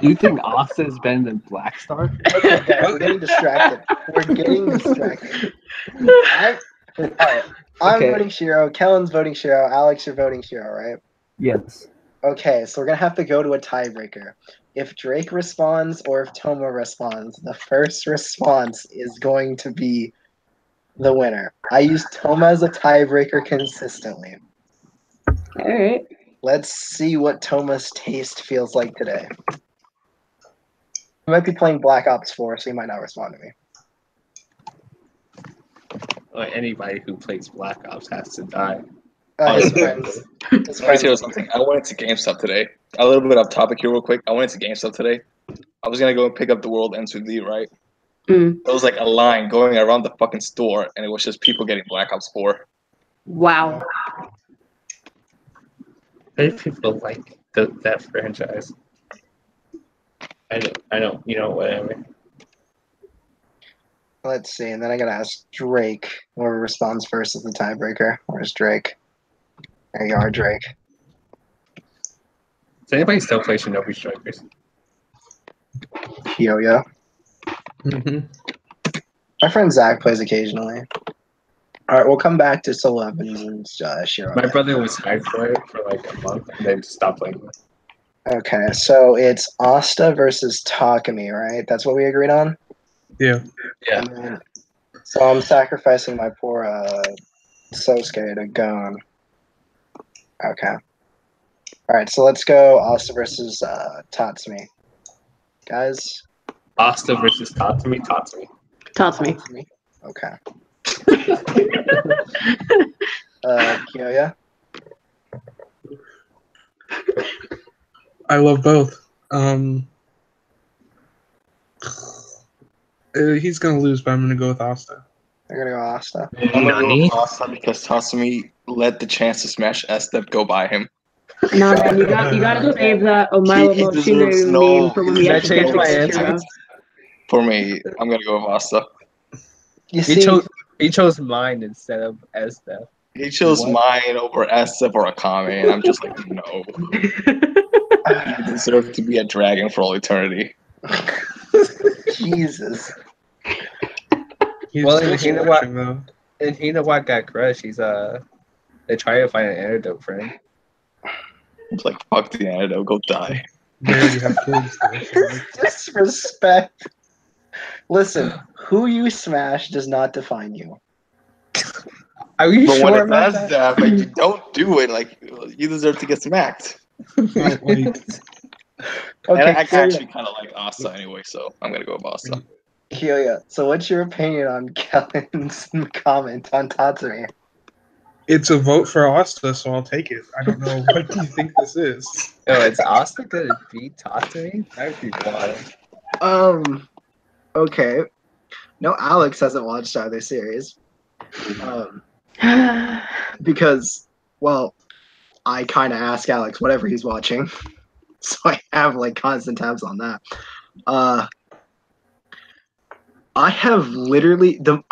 You think Asta is better than Black Star? Okay, guys, we're getting distracted. I'm voting Shiro. Kellen's voting Shiro. Alex, you're voting Shiro, right? Yes. Okay, so we're going to have to go to a tiebreaker. If Drake responds or if Toma responds, the first response is going to be the winner. I use Toma as a tiebreaker consistently. All right. Let's see what Toma's taste feels like today. He might be playing Black Ops 4, so he might not respond to me. Well, anybody who plays Black Ops has to die. His friends. Let me tell you something. I went to GameStop today. A little bit off topic here, real quick. I went to GameStop today. I was gonna go and pick up the World Ends With Thee, right? There was like a line going around the fucking store, and it was just people getting Black Ops 4. Wow. Many people like that franchise. I know, you know, whatever. Let's see, and then I gotta ask Drake. Whoever responds first is the tiebreaker. Where's Drake? There you are, Drake. Does anybody still play Shinobi Strikers? Yo-yo. My friend Zach plays occasionally. All right, we'll come back to Soul Evans and Shiro. My brother was hyped for it for like a month and then stopped playing it. Okay, so it's Asta versus Takumi, right? That's what we agreed on? yeah. Yeah. So I'm sacrificing my poor Sosuke to Gon. Okay. All right, so let's go Asta versus Tatsumi. Guys, Asta versus Tatsumi. Tatsumi. Tatsumi. Okay. Kyoya? I love both. He's gonna lose, but I'm gonna go with Asta. I'm gonna go Asta. I'm gonna go with Asta because Tatsumi let the chance to smash S-Step go by him. No, man, you gotta save that Omilo Mochino meme for when we actually get the hero. For me, I'm gonna go with Asta. He chose mine instead of S-Step. He chose mine over S-Step or Akame, and I'm just like, no. You deserve to be a dragon for all eternity. Jesus. Well, in Hina got crushed. He's they try to find an antidote for him. It's like, fuck the antidote, go die. They already have kids. Disrespect. Listen, who you smash does not define you. Are you but sure when it about does that? like you don't do it, like you deserve to get smacked. Okay, And I actually kind of like Asta anyway, so I'm gonna go with Asta. Kyoya, so what's your opinion on Kellen's comment on Tatsumi? it's a vote for Asta, so I'll take it. I don't know what you think this is. Oh, it's Asta gonna beat Tatsumi? That would be wild. Okay. No, Alex hasn't watched either series. Because, well, I kind of ask Alex whatever he's watching. So I have, like, constant tabs on that. I have literally... the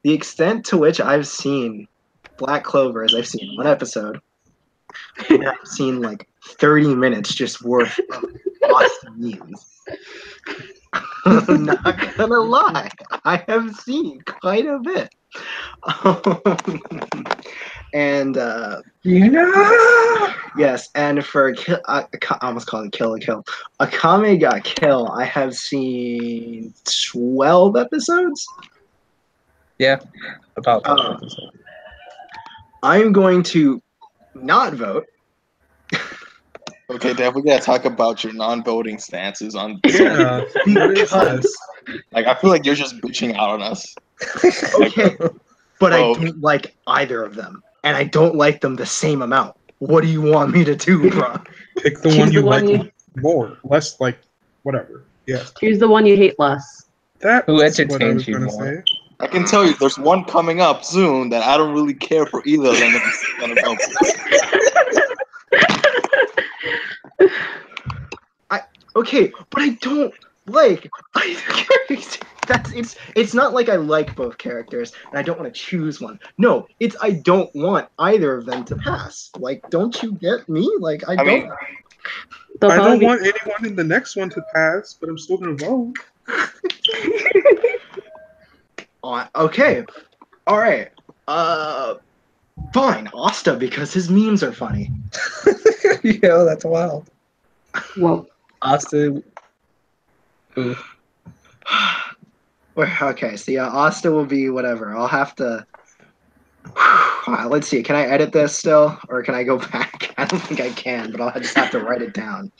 extent to which I've seen Black Clover is I've seen one episode. And I've seen, like, 30 minutes just worth of awesome memes. I'm not gonna lie, I have seen quite a bit. And yes, and for I almost called it Kill a Kill. Akame ga Kill, I have seen 12 episodes. Yeah, about 12 episodes. I'm going to not vote. Okay, Dad, we gotta talk about your non-voting stances on. Yeah, Because, like, I feel like you're just bitching out on us. okay, but I don't like either of them, and I don't like them the same amount. What do you want me to do, bro? Pick the one you like more, less like whatever. Yes. Choose the one you hate less. That's Who what I was entertains you gonna more? say. I can tell you, there's one coming up soon that I don't really care for either of them. Gonna vote. Okay, but I don't like. It's not like I like both characters and I don't want to choose one. No, it's I don't want either of them to pass. Like, don't you get me? Like, I don't want anyone in the next one to pass, but I'm still gonna vote. Okay, all right. Fine, Asta, because his memes are funny. Yeah, that's wild. Well, Asta. Ooh. Okay, so yeah, Asta will be whatever. I'll have to. Let's see. Can I edit this still, or can I go back? I don't think I can, but I'll just have to write it down.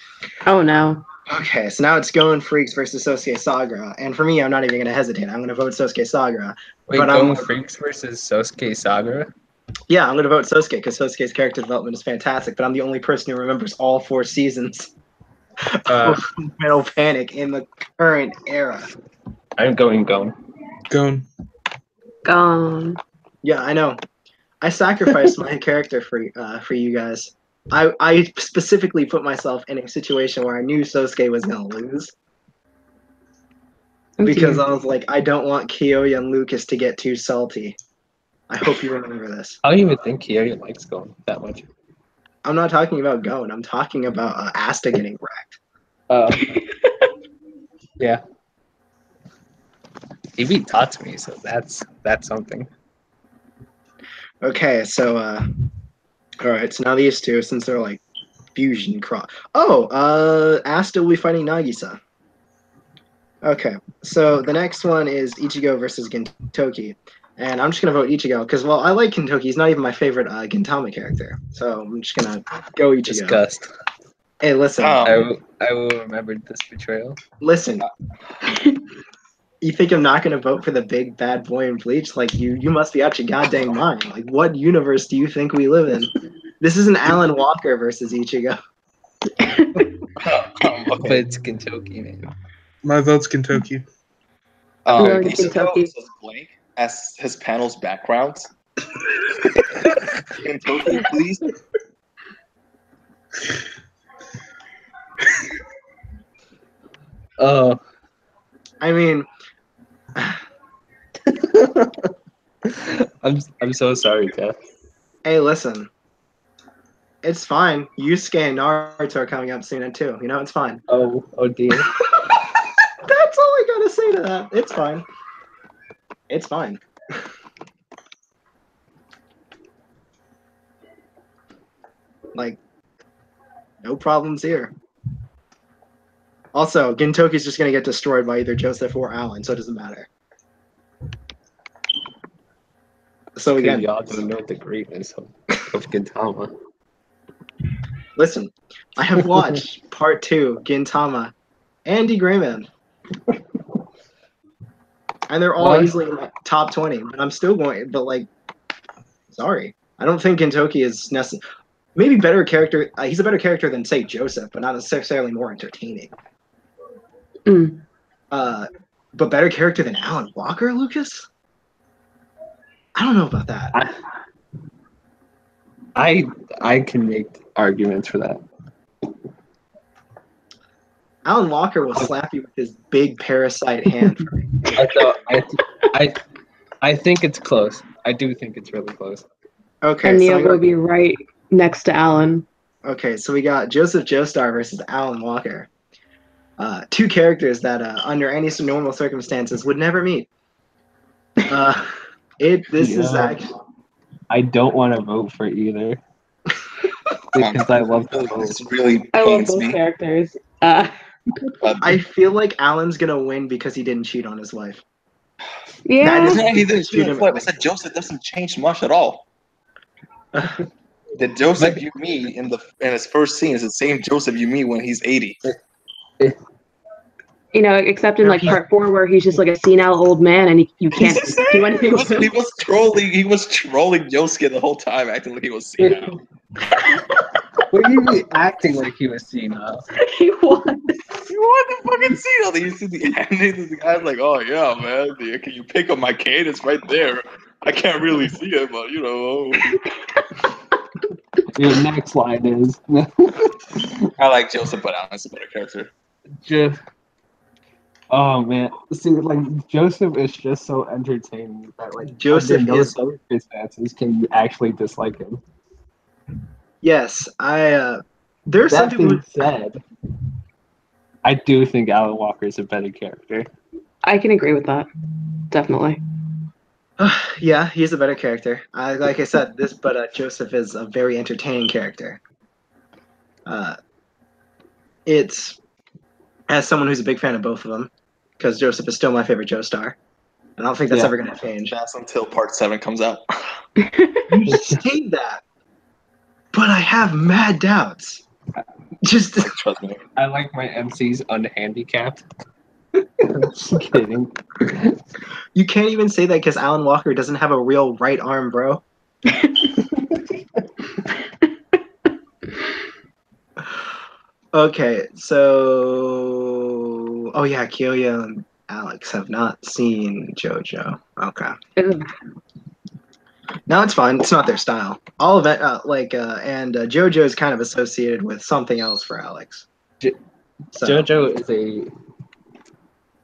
Oh no. Okay, so now it's going Freaks versus Sosuke Sagara, and for me, I'm not even gonna hesitate. I'm gonna vote Sosuke Sagara. Wait, going Freaks versus Sosuke Sagara? Yeah, I'm gonna vote Sosuke because Sosuke's character development is fantastic. But I'm the only person who remembers all 4 seasons of Metal Panic in the current era. I'm going Gone. Gone. Yeah, I know. I sacrificed my character for you guys. I specifically put myself in a situation where I knew Sosuke was gonna lose. Because I was like, I don't want Kyoya and Lucas to get too salty. I hope you remember this. I don't even think Kyoya likes Gon that much. I'm not talking about Gon. I'm talking about Asta getting wrecked. Yeah. He beat Tatsumi, so that's something. Okay, so all right. So now these two, since they're like fusion cross. Oh, Asta will be fighting Nagisa. Okay, so the next one is Ichigo versus Gintoki. And I'm just going to vote Ichigo because, well, I like Gintoki. He's not even my favorite Gintama character. So I'm just going to go Ichigo. Disgust. Hey, listen. I will remember this betrayal. Listen. You think I'm not gonna vote for the big bad boy in Bleach? Like you must be out your goddamn mind. Like what universe do you think we live in? This isn't Alan Walker versus Ichigo. But it's Kentucky, man. My vote's Kentucky. Ichigo says blank as his panel's backgrounds. Kentucky, please. I mean, I'm so sorry, Jeff. hey, listen. It's fine. Yusuke and Naruto are coming up soon too. You know, it's fine. Oh dear. That's all I gotta say to that. It's fine. It's fine. Like, no problems here. Also, Gintoki's just gonna get destroyed by either Joseph or Alan, so it doesn't matter. So again, y'all don't know the greatness of Gintama. Listen, I have watched part 2, Gintama, and Greyman. And they're all easily in the top 20, but I'm still going, but like, sorry. I don't think Gintoki is necessarily, maybe better character, he's a better character than, say, Joseph, but not necessarily more entertaining. But better character than Alan Walker, Lucas? I don't know about that. I can make arguments for that. Alan Walker will slap you with his big parasite hand. I think it's close. I do think it's really close. Okay, and Neil will be right next to Alan. Okay, so we got Joseph Joestar versus Alan Walker. Two characters that under any normal circumstances would never meet. Is actually. I don't want to vote for either because I love them both. This really I love pains both me. characters. I feel like Alan's gonna win because he didn't cheat on his wife. Yeah. He didn't cheat on his wife. I said Joseph doesn't change much at all. The Joseph you meet in his first scene is the same Joseph you meet when he's 80. You know, except in like part 4 where he's just like a senile old man and you can't do anything with him. He was trolling Yosuke the whole time, acting like he was senile. What do you mean acting like he was senile? He was. He wasn't fucking senile. You see the anime, the guy's like, "Oh yeah, man, can you pick up my cane? It's right there. I can't really see it, but you know." Your next line is. I like Joseph, but Alan's a better character. Oh man, see, like Joseph is just so entertaining that like Joseph under no is circumstances can you actually dislike him. Yes, there's That some people being said, I do think Alan Walker is a better character. I can agree with that. Definitely. yeah, he's a better character. Like I said, Joseph is a very entertaining character. It's as someone who's a big fan of both of them, because Joseph is still my favorite Joestar. I don't think that's ever going to change. That's until part 7 comes out. You say that, but I have mad doubts. Just trust me. I like my MCs unhandicapped. Just kidding. You can't even say that because Alan Walker doesn't have a real right arm, bro. Okay, so Kyoya and Alex have not seen JoJo. Okay. No, it's fine. It's not their style. All of it, JoJo is kind of associated with something else for Alex. JoJo is a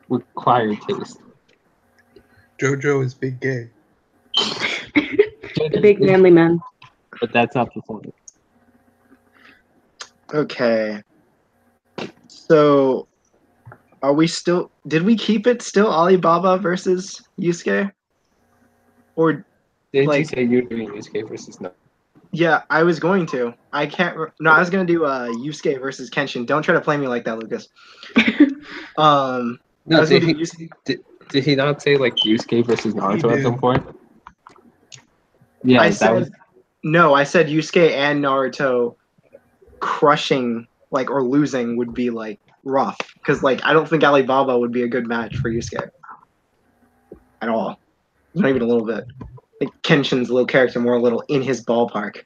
required taste. JoJo is big gay. The big manly man. But that's not the point. Okay. So, are we still? Did we keep it still Alibaba versus Yusuke? Or did you say you're doing Yusuke versus no? Yeah, I was going to. I can't. No, I was going to do Yusuke versus Kenshin. Don't try to play me like that, Lucas. No, did he not say like Yusuke versus Naruto at some point? Yeah, I said Yusuke and Naruto crushing like, or losing would be like rough because like I don't think Alibaba would be a good match for Yusuke at all. Not even a little bit. Like Kenshin's little character more a little in his ballpark.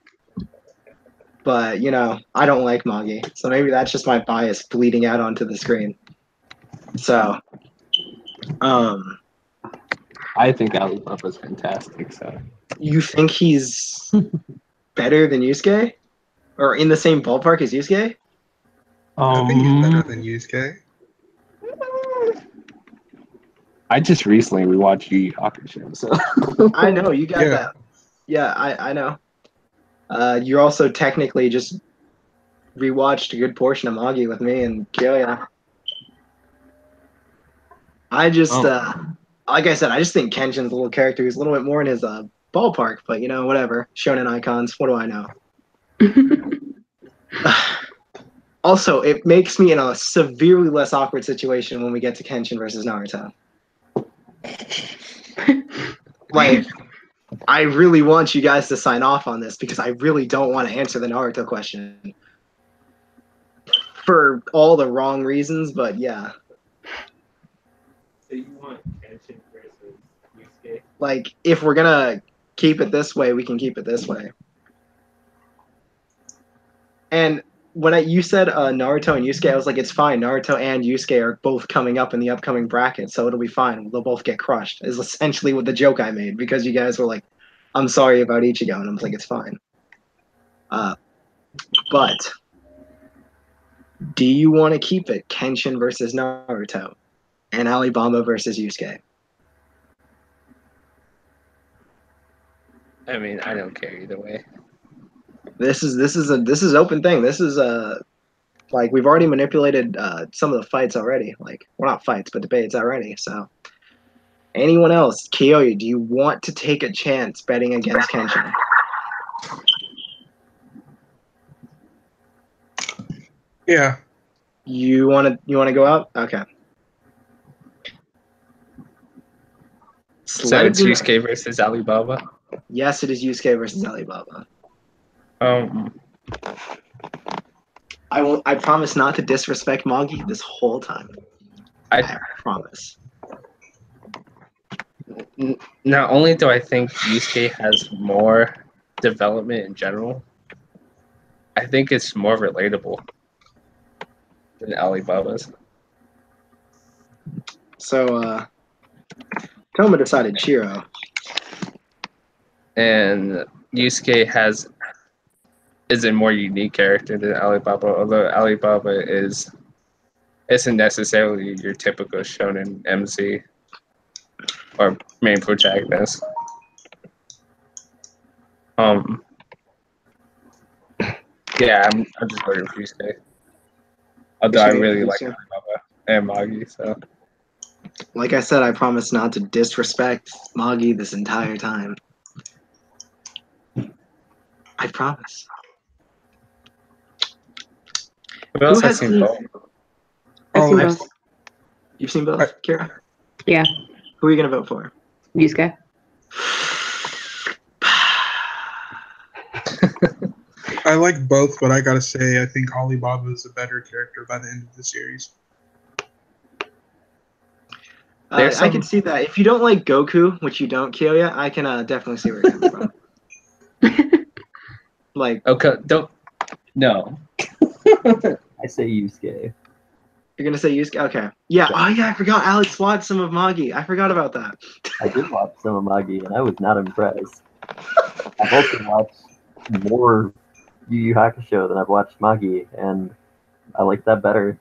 But you know, I don't like Magi, so maybe that's just my bias bleeding out onto the screen. So, I think Alibaba's fantastic. So you think he's better than Yusuke, or in the same ballpark as Yusuke? I think he's better than Yusuke. I just recently rewatched Yu Yu Hakusho, so I know you got Yeah. that. Yeah, I know. You're also technically just rewatched a good portion of Magi with me and Kyoya. I just, like I said, I just think Kenshin's a little character who's a little bit more in his ballpark, but you know, whatever. Shonen icons, what do I know? Also, it makes me in a severely less awkward situation when we get to Kenshin versus Naruto. Like, I really want you guys to sign off on this because I really don't want to answer the Naruto question. For all the wrong reasons, but yeah. So you want Kenshin versus Yusuke? Like, if we're gonna keep it this way, we can keep it this way. And when you said Naruto and Yusuke, I was like, it's fine. Naruto and Yusuke are both coming up in the upcoming bracket, so it'll be fine. They'll both get crushed, is essentially what the joke I made, because you guys were like, I'm sorry about Ichigo, and I was like, it's fine. But do you want to keep it Kenshin versus Naruto and Alibaba versus Yusuke? I mean, I don't care either way. This is open thing. This is like we've already manipulated some of the fights already. Like, well, not fights, but debates already. So, anyone else, Kiyoya, do you want to take a chance betting against Kenshin? Yeah. You want to go out? Okay. So it's Yusuke versus Alibaba. Yes, it is Yusuke versus Alibaba. I promise not to disrespect Magi this whole time. I promise. Not only do I think Yusuke has more development in general, I think it's more relatable than Alibaba's. So, Toma decided Shiro. And Yusuke is a more unique character than Alibaba, although Alibaba isn't necessarily your typical shonen MC or main protagonist. Yeah, I'm just voting for Yusuke. Although I really like Alibaba and Magi, so. Like I said, I promise not to disrespect Magi this entire time. I promise. Who else has seen both? I've seen both. You've seen both, Kira? Yeah. Who are you gonna vote for? Yusuke. I like both, but I gotta say, I think Alibaba is a better character by the end of the series. I can see that. If you don't like Goku, which you don't, Kyoya, I can definitely see where you're coming from. Like, okay, don't. No. I say Yusuke. You're gonna say Yusuke? Okay. Yeah. Oh yeah, I forgot. Alex watched some of Magi. I forgot about that. I did watch some of Magi, and I was not impressed. I've also watched more Yu Yu Hakusho than I've watched Magi, and I like that better.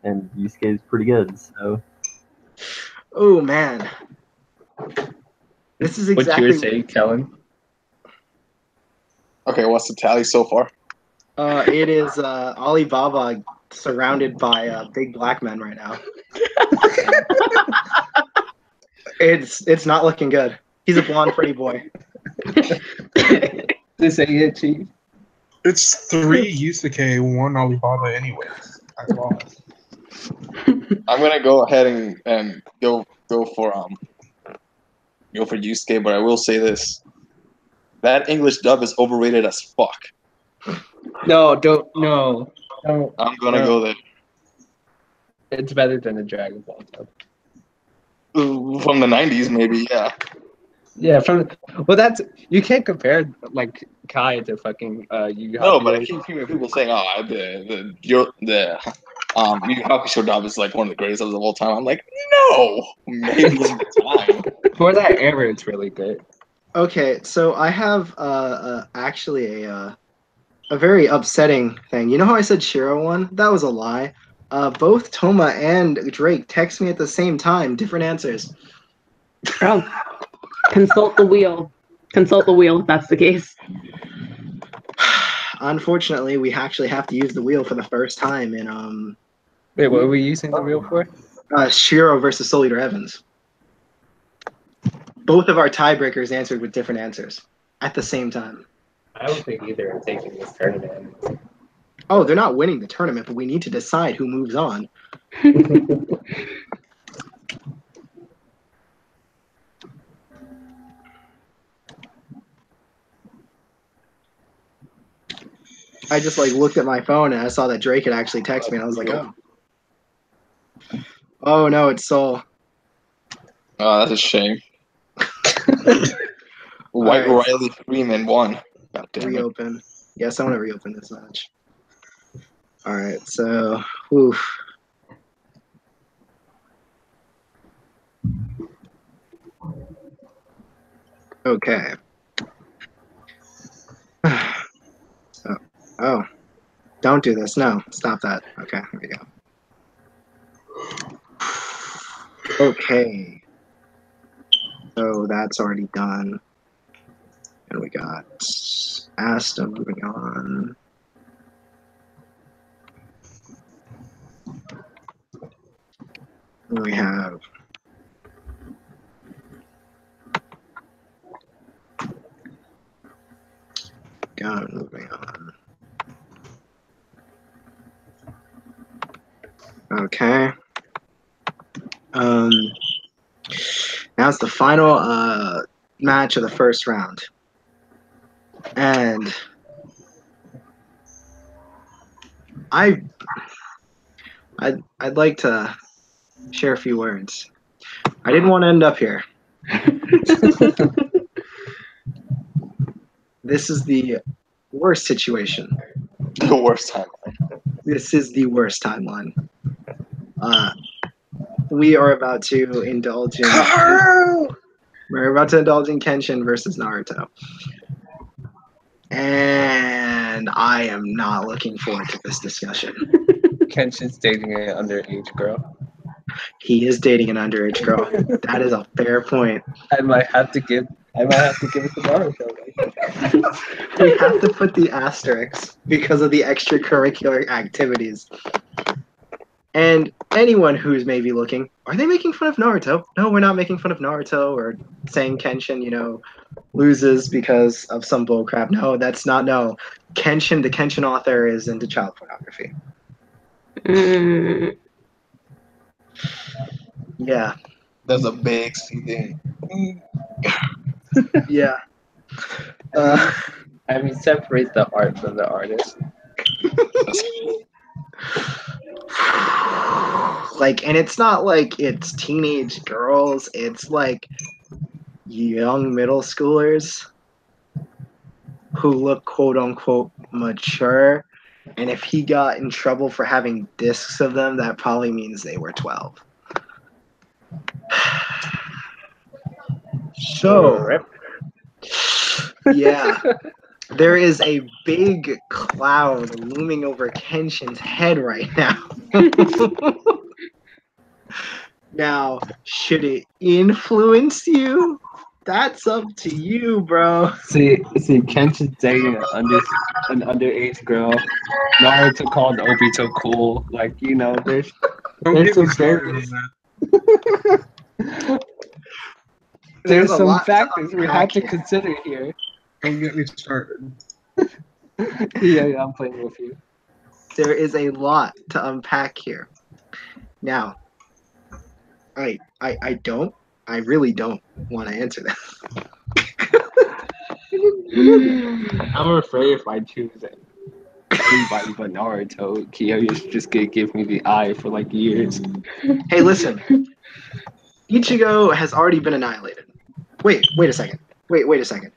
And Yusuke is pretty good. So. Oh man. This is exactly what you were saying, Kellen. Okay, what's the tally so far? It is Alibaba surrounded by big black men right now. It's not looking good. He's a blonde pretty boy. This ain't it, Chief. It's 3 Yusuke, 1 Alibaba anyways. I lost. I'm gonna go ahead and go for Yusuke, but I will say this. That English dub is overrated as fuck. No, don't. No. No, I'm gonna go there. It's better than the Dragon Ball. From the 90s, maybe, yeah. Yeah, that's you can't compare like Kai to fucking Yu Yu No, but I Hakusho. keep hearing people saying, "Oh, the Yu Yu Hakusho dub is like one of the greatest of all time." I'm like, no, maybe in the time. For that era, it's really good. Okay, so I have actually a very upsetting thing. You know how I said Shiro won? That was a lie. Both Toma and Drake text me at the same time, different answers. Oh, consult the wheel. Consult the wheel if that's the case. Unfortunately, we actually have to use the wheel for the first time in Wait, what are we using the wheel for? Shiro versus Soul Eater Evans. Both of our tiebreakers answered with different answers at the same time. I don't think either are taking this tournament. Oh, they're not winning the tournament, but we need to decide who moves on. I just like looked at my phone and I saw that Drake had actually texted me and I was like, oh. Oh no, it's Soul. Oh, that's a shame. White Right. Riley Freeman won. God damn it. Reopen. Yes, I want to reopen this match. Alright, so oof. Okay. So, oh. Don't do this. No, stop that. Okay, here we go. Okay. So that's already done. And we got Asta moving on. And we have Gun moving on. Okay. Now it's the final match of the first round. And I'd like to share a few words. I didn't want to end up here. This is the worst situation. The worst timeline. This is the worst timeline. We are about to indulge in. We're about to indulge in Kenshin versus Naruto. And I am not looking forward to this discussion. Kenshin's dating an underage girl. He is dating an underage girl. That is a fair point. I might have to give it to Naruto. We have to put the asterisks because of the extracurricular activities. And anyone who's maybe looking, are they making fun of Naruto? No, we're not making fun of Naruto or saying Kenshin, loses because of some bullcrap. No, that's not. No. Kenshin, the Kenshin author, is into child pornography. Yeah. There's a big thing. Yeah. Separate the art from the artist. And it's not like it's teenage girls. It's like young middle schoolers who look quote unquote mature. And if he got in trouble for having discs of them, that probably means they were 12. So, yeah, there is a big cloud looming over Kenshin's head right now. Now, should it influence you? That's up to you, bro. See, Kenshin's dating an underage girl. Naruto called Obito cool. There's some started on that. There's some factors we have to consider here. Don't get me started. Yeah, I'm playing with you. There is a lot to unpack here. Now, I really don't want to answer that. I'm afraid if I choose it. anybody but Naruto. Kyoya's just gonna give me the eye for like years. Hey, listen. Ichigo has already been annihilated. Wait a second. Wait a second.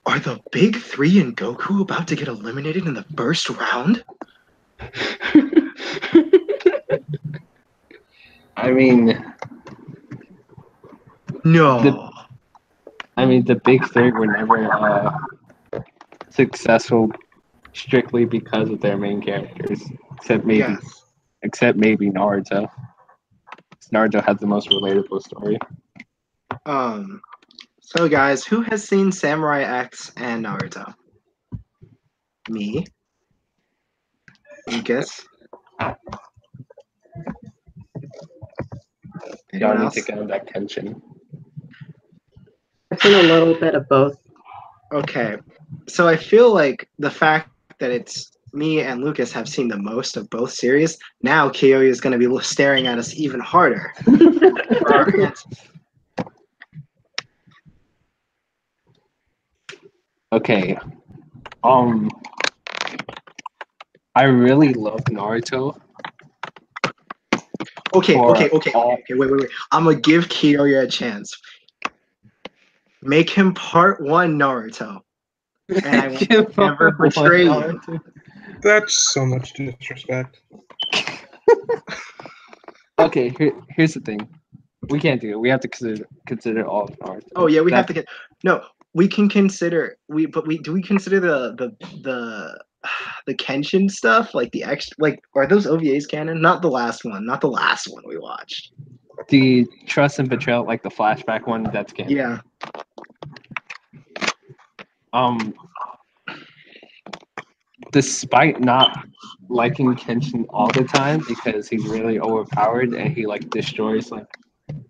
Are the big three and Goku about to get eliminated in the first round? I mean, no. The big three were never successful strictly because of their main characters, except maybe Naruto. Naruto had the most relatable story. So guys, who has seen Samurai X and Naruto? Me. Lucas. Y'all need to get on that tension. I've seen a little bit of both. Okay. So I feel like the fact that it's me and Lucas have seen the most of both series, now Kyoya is going to be staring at us even harder for our answers. Okay. I really love Naruto. Okay, wait. I'm gonna give Kyoya a chance. Make him part 1 Naruto. And I will never betray you. That's so much disrespect. Okay, here's the thing. We can't do it. We have to consider all of Naruto. Oh yeah, we have to get we can consider do we consider the Kenshin stuff, like the are those OVAs canon? Not the last one we watched. The Trust and Betrayal, like the flashback one, that's canon. Yeah. Despite not liking Kenshin all the time because he's really overpowered and he like destroys like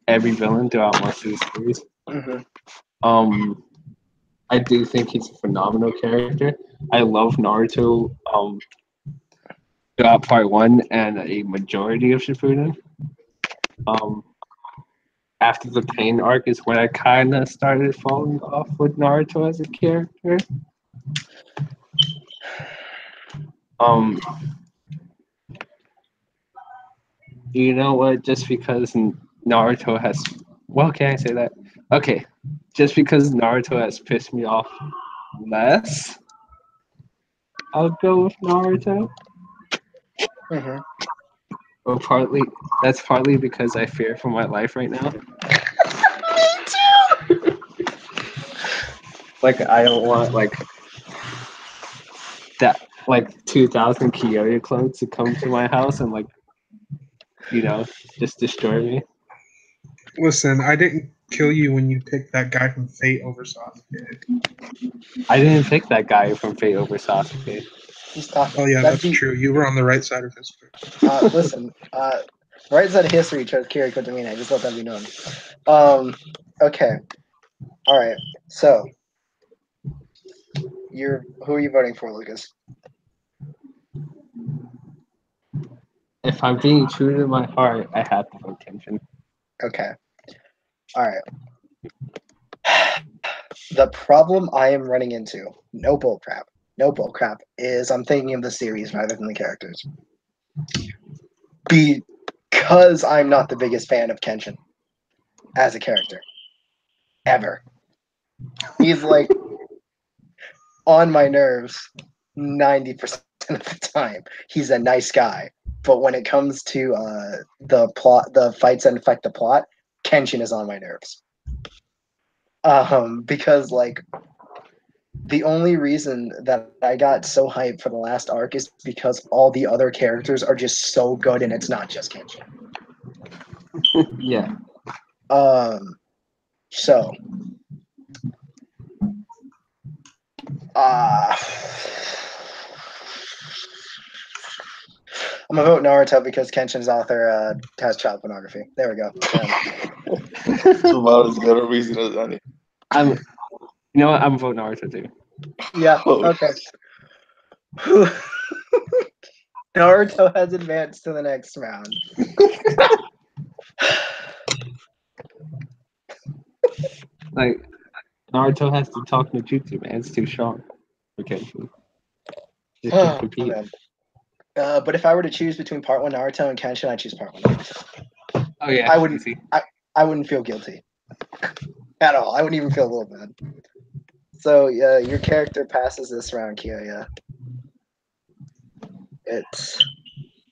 every villain throughout most of the series. Mm-hmm. I do think he's a phenomenal character. I love Naruto throughout part 1 and a majority of Shippuden. After the Pain arc is when I kind of started falling off with Naruto as a character. You know what? Just because Naruto has... Well, can I say that? Okay. Just because Naruto has pissed me off less, I'll go with Naruto. Mm-hmm. But that's partly because I fear for my life right now. Me too! Like, I don't want, that 2,000 Kyoto clones to come to my house and just destroy me. Listen, I didn't kill you when you picked that guy from Fate over Sasuke. I didn't pick that guy from Fate over Sasuke. He's talking. Oh yeah, that's true. You were on the right side of history. Listen, right side of history chose Kiriko Tamina. Just let that be known. Okay. All right. So, who are you voting for, Lucas? If I'm being true to my heart, I have to vote Kenshin. Okay. All right. The problem I am running into, no bullcrap, is I'm thinking of the series rather than the characters. Because I'm not the biggest fan of Kenshin as a character. Ever. He's like on my nerves 90% of the time. He's a nice guy. But when it comes to the plot, the fights that affect the plot, Kenshin is on my nerves. Because the only reason that I got so hyped for the last arc is because all the other characters are just so good, and it's not just Kenshin. Yeah. So. I'm gonna vote Naruto because Kenshin's author has child pornography. There we go. It's about as good a reason as any. You know what? I'm voting Naruto too. Yeah. Okay. Naruto has advanced to the next round. Naruto has to talk no jutsu, man. It's too strong. Okay. It can Oh, compete. man. But if I were to choose between Part 1 Naruto and Kenshin, I'd choose Part 1 Naruto. Oh yeah, I wouldn't. easy. I wouldn't feel guilty at all. I wouldn't even feel a little bad. So your character passes this round, Kyoya.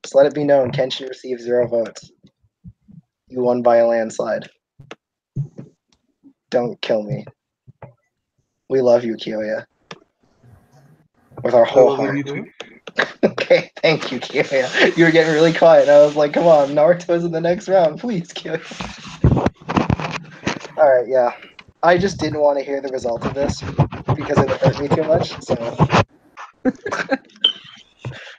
Just let it be known, Kenshin received 0 votes. You won by a landslide. Don't kill me. We love you, Kyoya. With our whole heart. You too. Okay, thank you, Kyoya. You were getting really quiet. I was like, come on, Naruto's in the next round. Please, Kyoya. Alright, yeah. I just didn't want to hear the result of this because it would hurt me too much, so...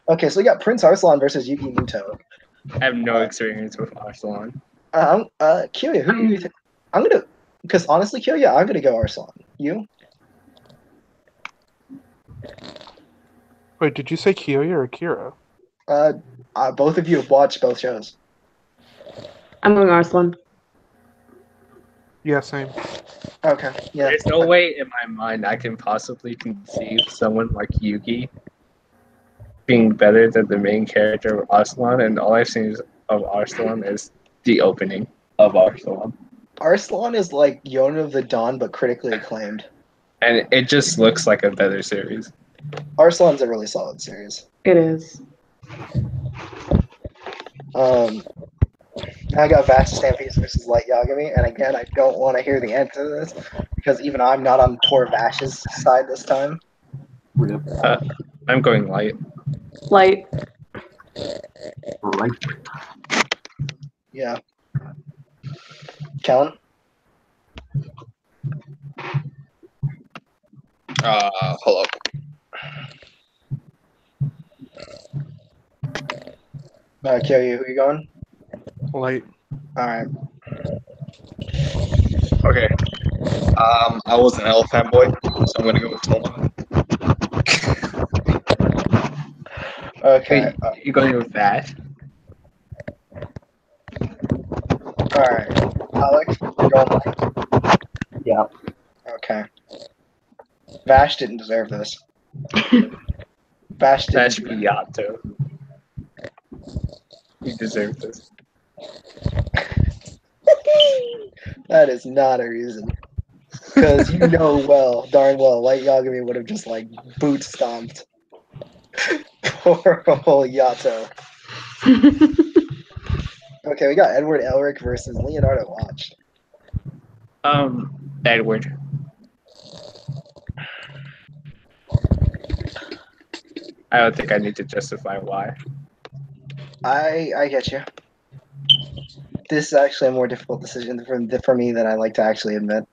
Okay, so we got Prince Arslan versus Yugi Muto. I have no experience with Arslan. Kyoya, who do you think? I'm gonna... Because honestly, Kyoya, I'm gonna go Arslan. You? Wait, did you say Kyoya or Kira? Both of you have watched both shows. I'm going Arslan. Yeah, same. Okay, yeah. There's no way in my mind I can possibly conceive someone like Yugi being better than the main character of Arslan, and all I've seen of Arslan is the opening of Arslan. Arslan is like Yona of the Dawn, but critically acclaimed. And it just looks like a better series. Arslan's a really solid series. It is. I got Vast Stampede versus Light Yagami, and again, I don't want to hear the answer to this because even I'm not on poor Vash's side this time. I'm going light. Light. Right. Yeah. Kellen? Hello. Kyoya, who you going? Light. Alright. Okay. I was an L fanboy, so I'm gonna go with Toma. Okay. Wait, you going with that? Alright. Alex, you're going light. Yeah. Okay. Vash didn't deserve this. Vash That didn't. should be Yato. You deserve this. That is not a reason. Because you know darn well, Light Yagami would have just like boot stomped poor old Yato. Okay, we got Edward Elric versus Leonardo Watch. Edward. I don't think I need to justify why. I get you. This is actually a more difficult decision for me than I like to actually admit.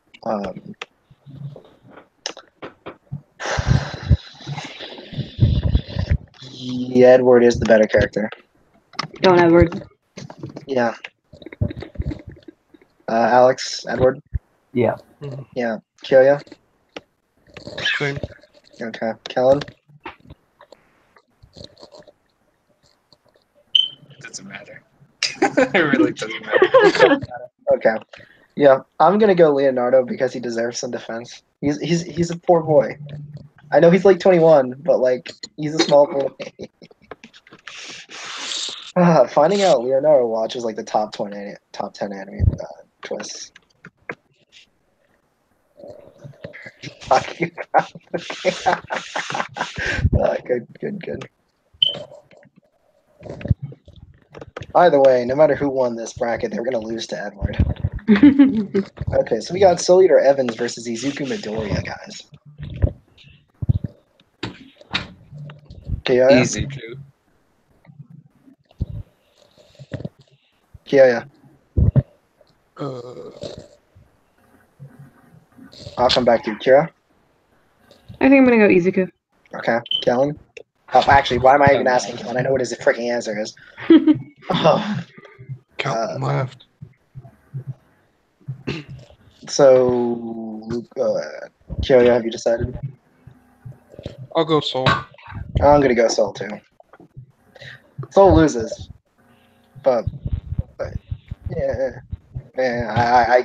Yeah, Edward is the better character. Going Edward. Yeah. Alex, Edward? Yeah. Yeah. Kyoya? Same. Okay. Kellen? It doesn't matter. It really doesn't matter. Okay. Yeah, I'm gonna go Leonardo because he deserves some defense. He's a poor boy. I know he's like 21, but like he's a small boy. Finding out Leonardo Watch is like the top 10 anime twists. Good. Either way, no matter who won this bracket, they were gonna lose to Edward. Okay, so we got Soul Eater Evans versus Izuku Midoriya, guys. Kyoya? Easy, Drew. Kyoya. I'll come back to you. Kira? I think I'm gonna go Izuku. Okay. Kellen? Oh, actually, why am I even asking Kellen? I know what his freaking answer is. Oh. Count left. So, Kyoya, have you decided? I'll go Soul. I'm gonna go Soul too. Soul loses, but yeah,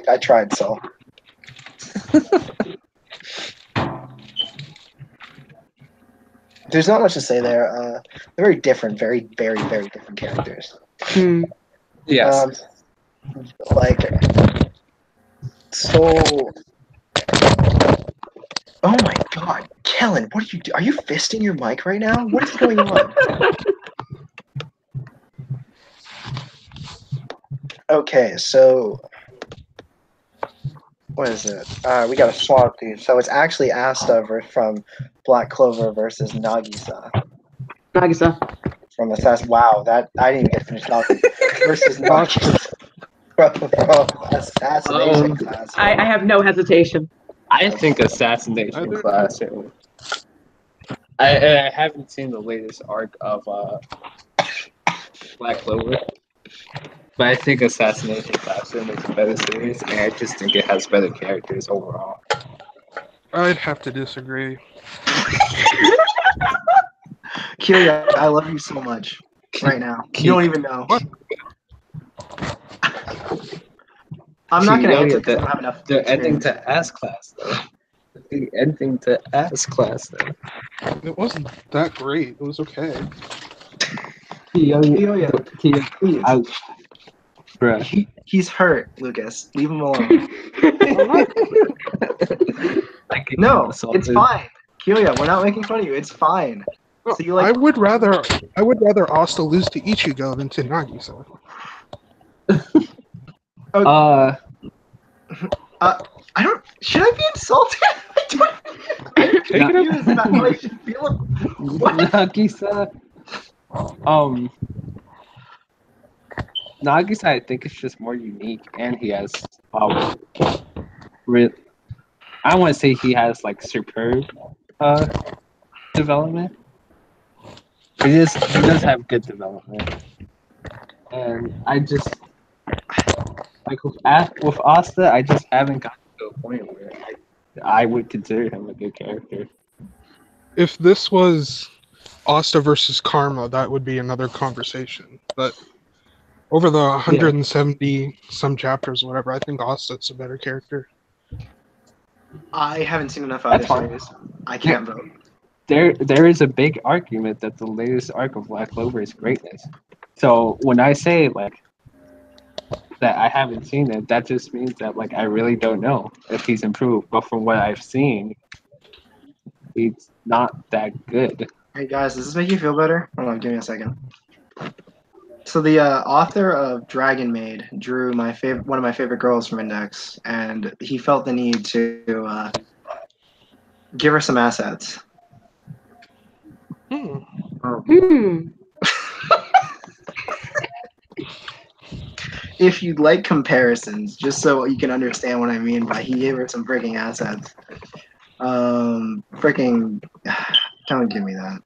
I tried Soul. There's not much to say there. They're very different, very, very, very different characters. Yes. Like, so. Oh my God, Kellen, what are you doing? Are you fisting your mic right now? What is going on? Okay, so what is it? We gotta swap these. So it's actually Asta from Black Clover versus Nagisa. Nagisa. From Assassin. Wow, that I didn't even get to finish talking. Versus Nagisa from Assassination Class. I have no hesitation. I think Assassination Class. I haven't seen the latest arc of Black Clover, but I think Assassination Classroom is a better series, and I just think it has better characters overall. I'd have to disagree. Kelia, I love you so much right now. You don't even know. What? I'm not going to answer because I don't have enough. The ending to S class, though. The ending to S class, though. It wasn't that great. It was okay. Kelia, Bruh. He's hurt, Lucas. Leave him alone. No, it's fine. Kelia, we're not making fun of you. It's fine. So you like? I would rather Asta lose to Ichigo than to Nagisa. I don't. Should I be insulted? I don't use that how I should feel. What? Nagisa. Nagisa, I think it's just more unique, and he has real. I want to say he has like superb development. He does have good development, and I just like with Asta, I just haven't gotten to a point where I would consider him a good character. If this was Asta versus Karma, that would be another conversation. But over the 170 some chapters, or whatever, I think Asta's a better character. I haven't seen enough of this series. I can't vote. There is a big argument that the latest arc of Black Clover is greatness. So when I say like that I haven't seen it, that just means that like I really don't know if he's improved. But from what I've seen, he's not that good. Hey guys, does this make you feel better? Hold on, give me a second. So the author of Dragon Maid drew one of my favorite girls from Index, and he felt the need to give her some assets. If you'd like comparisons, just so you can understand what I mean by he gave her some freaking assets. Freaking, don't give me that.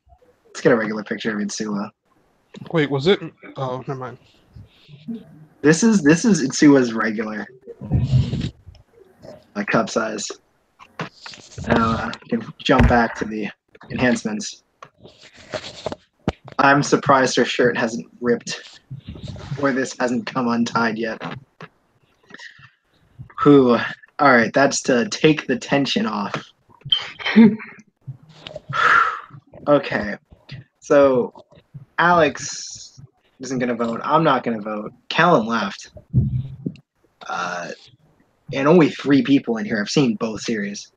Let's get a regular picture of Itsua. Wait, was it? Oh, never mind. This is Itsua's regular, like cup size. Now you can jump back to the enhancements. I'm surprised her shirt hasn't ripped, or this hasn't come untied yet. Whew. All right, that's to take the tension off. Okay, so Alex isn't gonna vote. I'm not gonna vote. Callum left. And only 3 people in here have seen both series.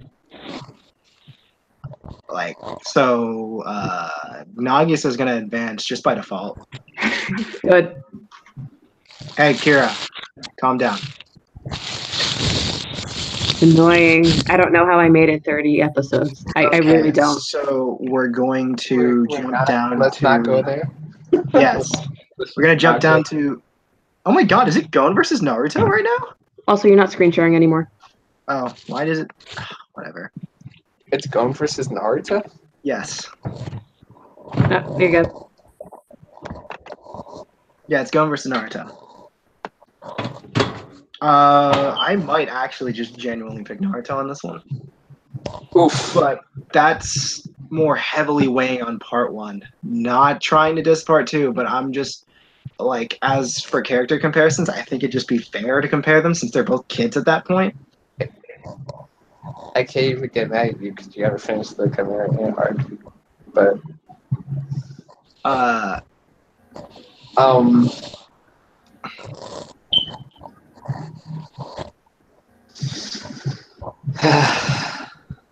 Like, so Nagisa is gonna advance just by default. Good. Hey Kira, calm down. Annoying. I don't know how I made it 30 episodes. I really don't. So we're going to jump down. Let's not go there. Yes. We're gonna jump down to. Oh my God! Is it Gon versus Naruto right now? Also, you're not screen sharing anymore. Oh, why does it? Whatever. It's Gon versus Naruto? Yes. There you go. Yeah, it's Gon versus Naruto. I might actually just genuinely pick Naruto on this one. Oof. But that's more heavily weighing on part 1. Not trying to diss part 2, but I'm just like, as for character comparisons, I think it'd just be fair to compare them since they're both kids at that point. I can't even get mad at you because you haven't finished the Chimera Ant arc. but Uh,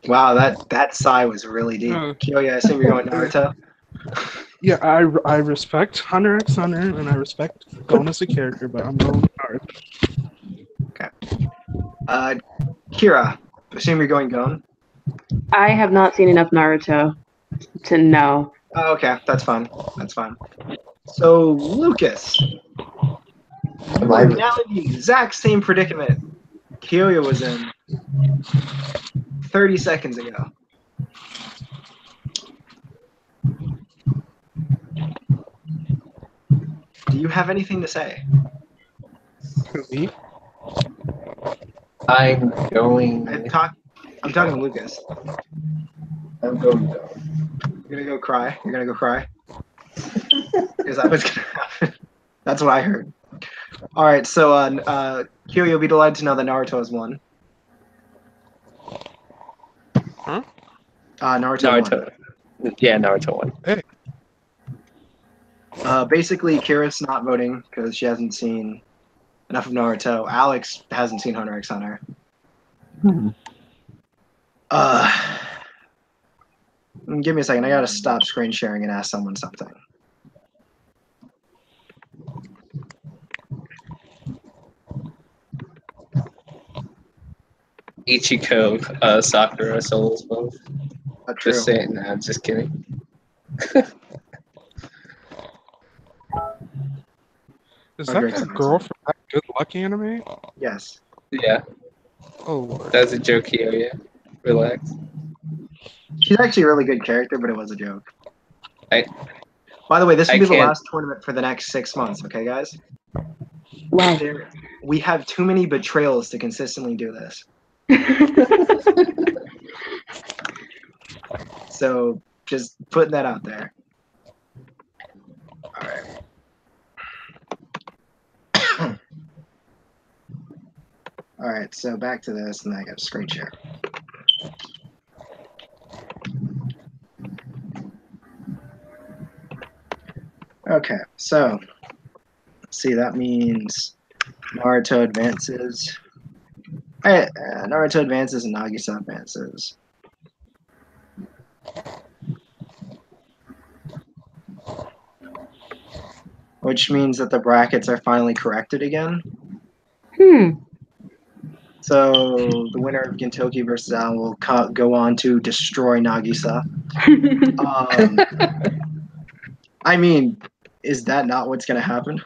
wow, that sigh was really deep. Kyoya, I assume you're going Naruto? Yeah, I respect Hunter x Hunter, and I respect Gon as a character, but I'm going Naruto. Okay. Kira, I assume you're going Gon? I have not seen enough Naruto to know. Oh, okay, that's fine. That's fine. So, Lucas, you are now in the exact same predicament Kyoya was in 30 seconds ago. Do you have anything to say? Me? I'm going. I'm talking to Lucas. I'm going. You're gonna go cry? You're gonna go cry? Is that what's gonna happen? That's what I heard. Alright, so Kyo, you'll be delighted to know that Naruto has won. Huh? Naruto won. Yeah, Naruto won. Hey. Basically, Kira's not voting because she hasn't seen enough of Naruto. Alex hasn't seen Hunter x Hunter. Give me a second. I gotta stop screen sharing and ask someone something. Ichiko, Sakura, Souls both. True. Just saying. Nah, just kidding. Is that the girl from that Good Luck anime? Yes. Yeah. Oh Lord. That's a joke here, yeah. Relax. She's actually a really good character, but it was a joke. By the way, this will I be the can't- last tournament for the next 6 months, okay, guys? Wow. We have too many betrayals to consistently do this. So, just putting that out there. Alright. Alright, so back to this, and then I got a screen share. Okay, so let's see, that means Naruto advances. Naruto advances and Nagisa advances. Which means that the brackets are finally corrected again. So the winner of Gintoki versus Alan will go on to destroy Nagisa. I mean, is that not what's going to happen?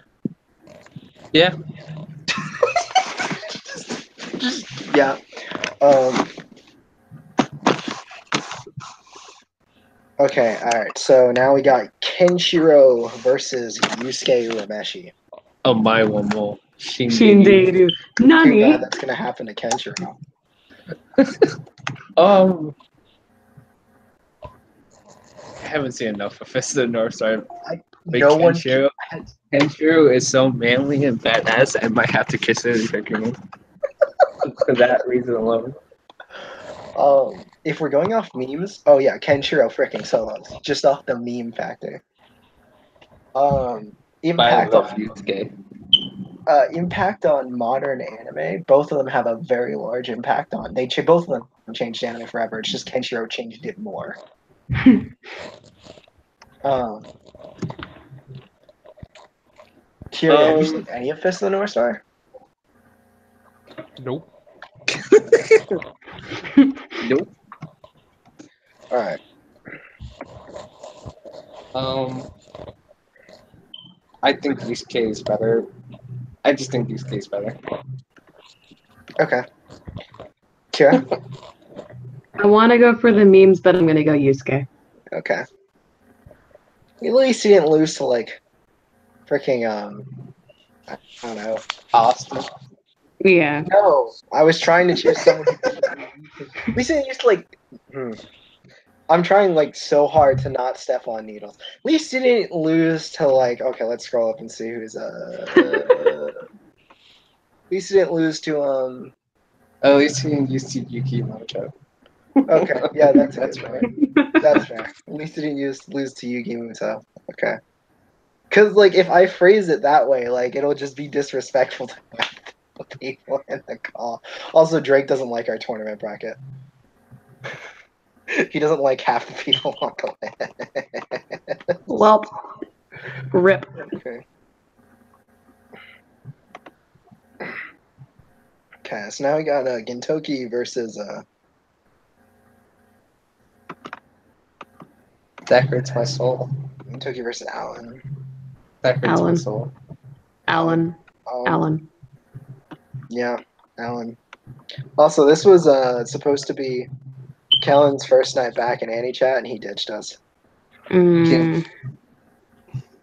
Yeah. Yeah. Okay, alright. So now we got Kenshiro versus Yusuke Urameshi. Oh, my one more. Shinderu. Too Nani? bad that's going to happen to Kenshiro. I haven't seen enough of Fist of the North Star. No one. Kenshiro is so manly and badass, I might have to kiss it in drinking room. For that reason alone. If we're going off memes, oh yeah, Kenshiro freaking solos, just off the meme factor. Impact on modern anime. Both of them have a very large impact on. Both of them changed anime forever. It's just Kenshiro changed it more. Kira, have you seen any of Fist of the North Star? Nope. Nope. Alright. I think Yusuke is better. I just think Yusuke is better. Okay. Kira? I want to go for the memes, but I'm going to go Yusuke. Okay. At least he didn't lose to, like, freaking, I don't know, Austin. Yeah. No, I was trying to choose someone at least he didn't use, like, I'm trying, like, so hard to not step on needles. At least he didn't lose to, like, okay, let's scroll up and see who's, at least he didn't lose to, At least he didn't use to Yuki Moto. Okay, yeah, that's right. That's fair. At least he didn't lose to Yugi Muto. Okay. Because, like, if I phrase it that way, like, it'll just be disrespectful to the people in the call. Also, Drake doesn't like our tournament bracket. He doesn't like half the people on the list. Well, rip. Okay. Okay, so now we got Gintoki versus That hurts my soul. Gintoki versus Alan. That hurts my Alan. soul. Alan. Um, Alan. Yeah, Alan. Also, this was supposed to be Kellen's first night back in Anichat, and he ditched us. Mm.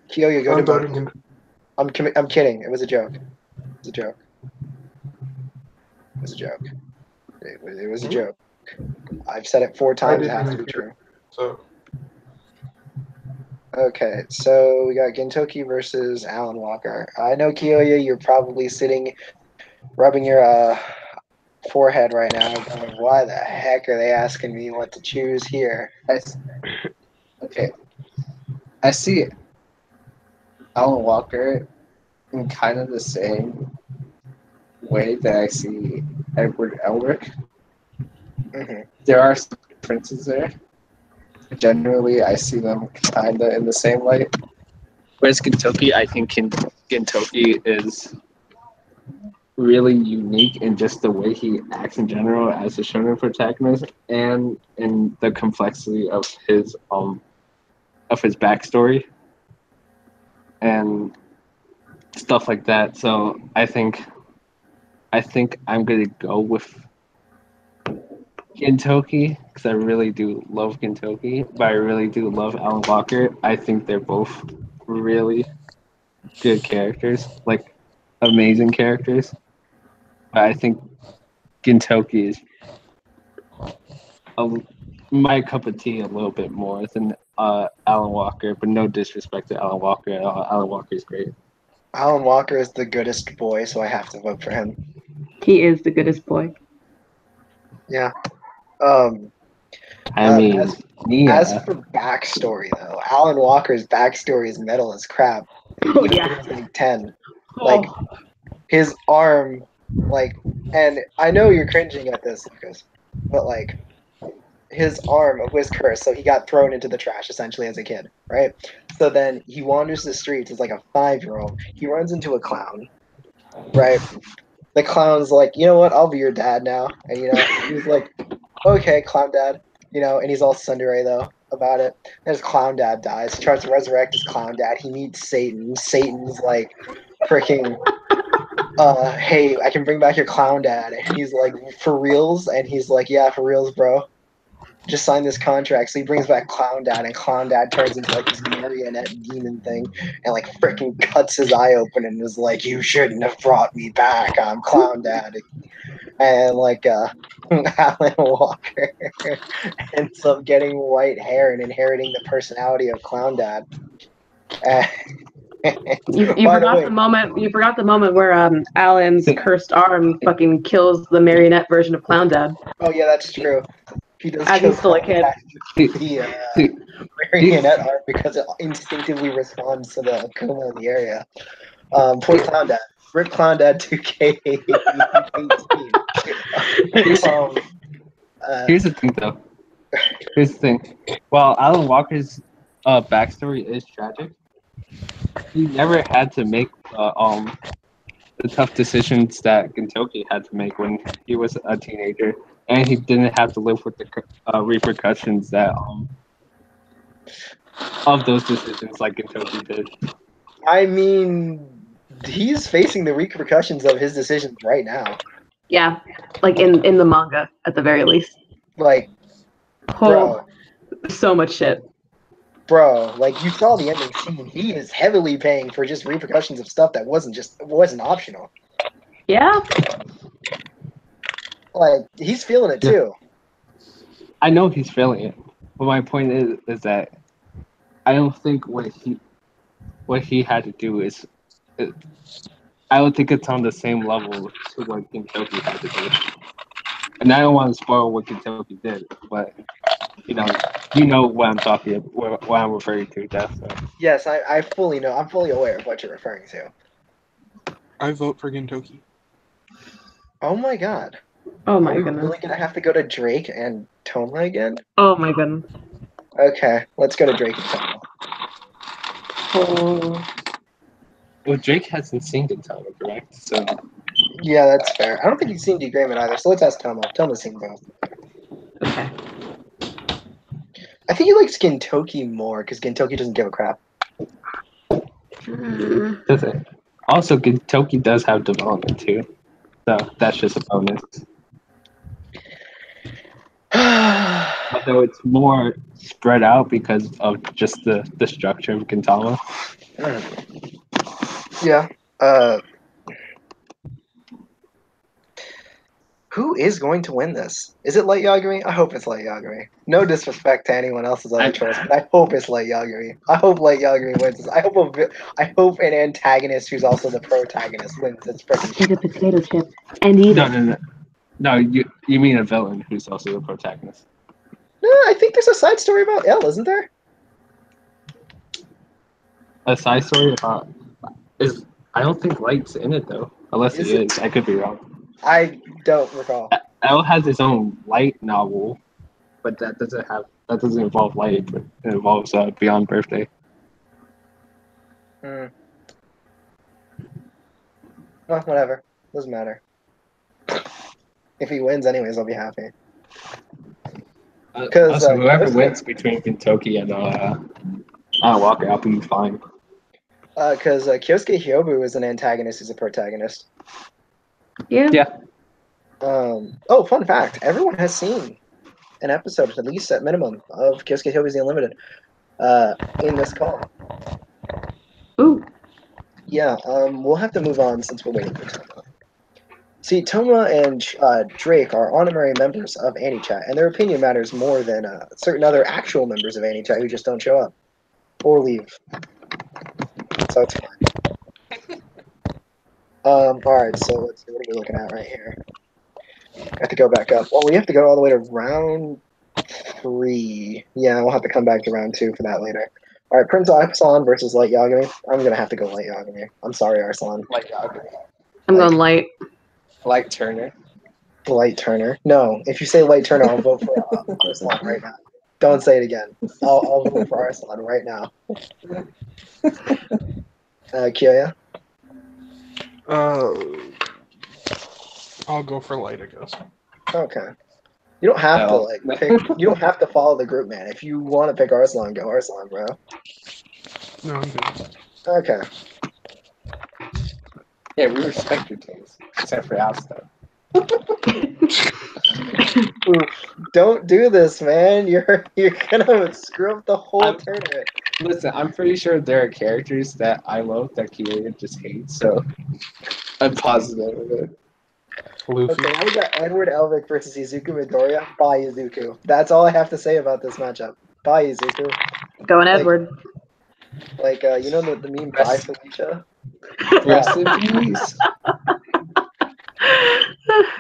Kyoya, go to I'm bed. voting him. I'm kidding. It was a joke. It was a joke. It was a joke. It was a joke. I've said it 4 times. It has to be true. So Okay, so we got Gintoki versus Alan Walker. I know, Kyoya, you're probably sitting, rubbing your forehead right now, going, why the heck are they asking me what to choose here? Okay. I see Alan Walker in kind of the same way that I see Edward Elric. Mm-hmm. There are some differences there. Generally, I see them kind of in the same light. Whereas Gintoki, I think Gintoki is really unique in just the way he acts in general as a shonen protagonist, and in the complexity of his backstory and stuff like that. So I think I'm gonna go with Gintoki because I really do love Gintoki, but I really do love Alan Walker. I think they're both really good characters, like amazing characters. But I think Gintoki is my cup of tea a little bit more than Alan Walker, but no disrespect to Alan Walker at all. Alan Walker is great. Alan Walker is the goodest boy, so I have to vote for him. He is the goodest boy. Yeah. I mean, as for backstory, though, Alan Walker's backstory is metal as crap. Oh, yeah. He's like 10. Like, his arm, like, and I know you're cringing at this, Lucas, but, like, his arm was cursed, so he got thrown into the trash, essentially, as a kid, right? So then he wanders the streets as, like, a 5-year-old. He runs into a clown, right? The clown's like, you know what, I'll be your dad now. And, you know, he's like, okay, clown dad. You know, and he's all tsundere, though, about it. And his clown dad dies. He tries to resurrect his clown dad. He meets Satan. Satan's like, freaking, hey, I can bring back your clown dad. And he's like, for reals? And he's like, yeah, for reals, bro. Just sign this contract. So he brings back Clown Dad, and Clown Dad turns into like this marionette demon thing, and like freaking cuts his eye open and is like, "You shouldn't have brought me back. I'm Clown Dad." And like Alan Walker ends up getting white hair and inheriting the personality of Clown Dad. You forgot the moment. You forgot the moment where Alan's cursed arm fucking kills the marionette version of Clown Dad. Oh yeah, that's true. He does as he's still a kid. The marionette arm because it instinctively responds to the Akuma in the area. Poor Clown Dad. Rip Clown Dad 2K18. Here's the thing, though. Here's the thing. While Alan Walker's backstory is tragic, he never had to make the tough decisions that Gintoki had to make when he was a teenager, and he didn't have to live with the repercussions that of those decisions like Gintoki did. I mean, he's facing the repercussions of his decisions right now. Yeah, like in the manga at the very least. Like, bro, so much shit. Bro, like you saw the ending scene. He is heavily paying for just repercussions of stuff that wasn't optional. Yeah. Like he's feeling it too. I know he's feeling it, but my point is that I don't think what he had to do is. I don't think it's on the same level to what Gintoki had to do. And I don't want to spoil what Gintoki did, but you know what I'm talking about, what I'm referring to, Jeff. So. Yes, I fully know. I'm fully aware of what you're referring to. I vote for Gintoki. Oh my god. Oh my Are we goodness. really gonna have to go to Drake and Toma again? Oh my goodness. Okay, let's go to Drake and Toma. Oh. Well, Drake hasn't seen Gintama, correct? So Yeah, that's fair. I don't think he's seen Degreement either, so let's ask Toma. Toma's seen both. Okay. I think he likes Gintoki more because Gintoki doesn't give a crap. does it? Also, Gintoki does have development too, so that's just a bonus. Although it's more spread out because of just the structure of Gintama. Yeah. Who is going to win this? Is it Light Yagami? I hope it's Light Yagami. No disrespect to anyone else's other choice, but I hope it's Light Yagami. I hope Light Yagami wins this. I hope an antagonist who's also the protagonist wins this freaking Get a potato chip and eat it. No. You mean a villain who's also the protagonist? No, I think there's a side story about L, isn't there? A side story about I don't think Light's in it though, unless he is. I could be wrong. I don't recall. L has his own Light novel, but that doesn't involve Light. But it involves Beyond Birthday. Well, whatever. Doesn't matter. If he wins, anyways, I'll be happy. Because whoever wins between Gintoki and Walker, I'll be fine. Because Kyosuke Hyobu is an antagonist who's a protagonist. Yeah. Oh, fun fact. Everyone has seen an episode, at least at minimum, of Kyosuke Hyobu's The Unlimited in this call. Ooh. Yeah, we'll have to move on since we're waiting for Toma. See, Toma and Drake are honorary members of Anichat, and their opinion matters more than certain other actual members of Anichat who just don't show up or leave. So it's fine. Alright, so let's see, what are we looking at right here? I have to go back up. Well, we have to go all the way to round 3. Yeah, we'll have to come back to round 2 for that later. Alright, Prince Arslan versus Light Yagami. I'm gonna have to go Light Yagami. I'm sorry, Arslan. Light Yagami. I'm going Light. Light Turner. Light Turner. No, if you say Light Turner, I'll vote for Arslan right now. Don't say it again. I'll vote for Arslan right now. Kyoya? I'll go for Light, I guess. Okay. You don't have to pick. You don't have to follow the group, man. If you want to pick Arslan, go Arslan, bro. No, I'm good. Okay. Yeah, we respect your taste, except for our stuff. Don't do this, man. You're gonna screw up the whole tournament. Listen, I'm pretty sure there are characters that I love that Kiyoya just hates, so I'm positive of it. Luffy. Okay, now we got Edward Elvic versus Izuku Midoriya. Bye, Izuku. That's all I have to say about this matchup. Bye, Izuku. Going Edward. You know the meme Bye Felicia? Rest in peace.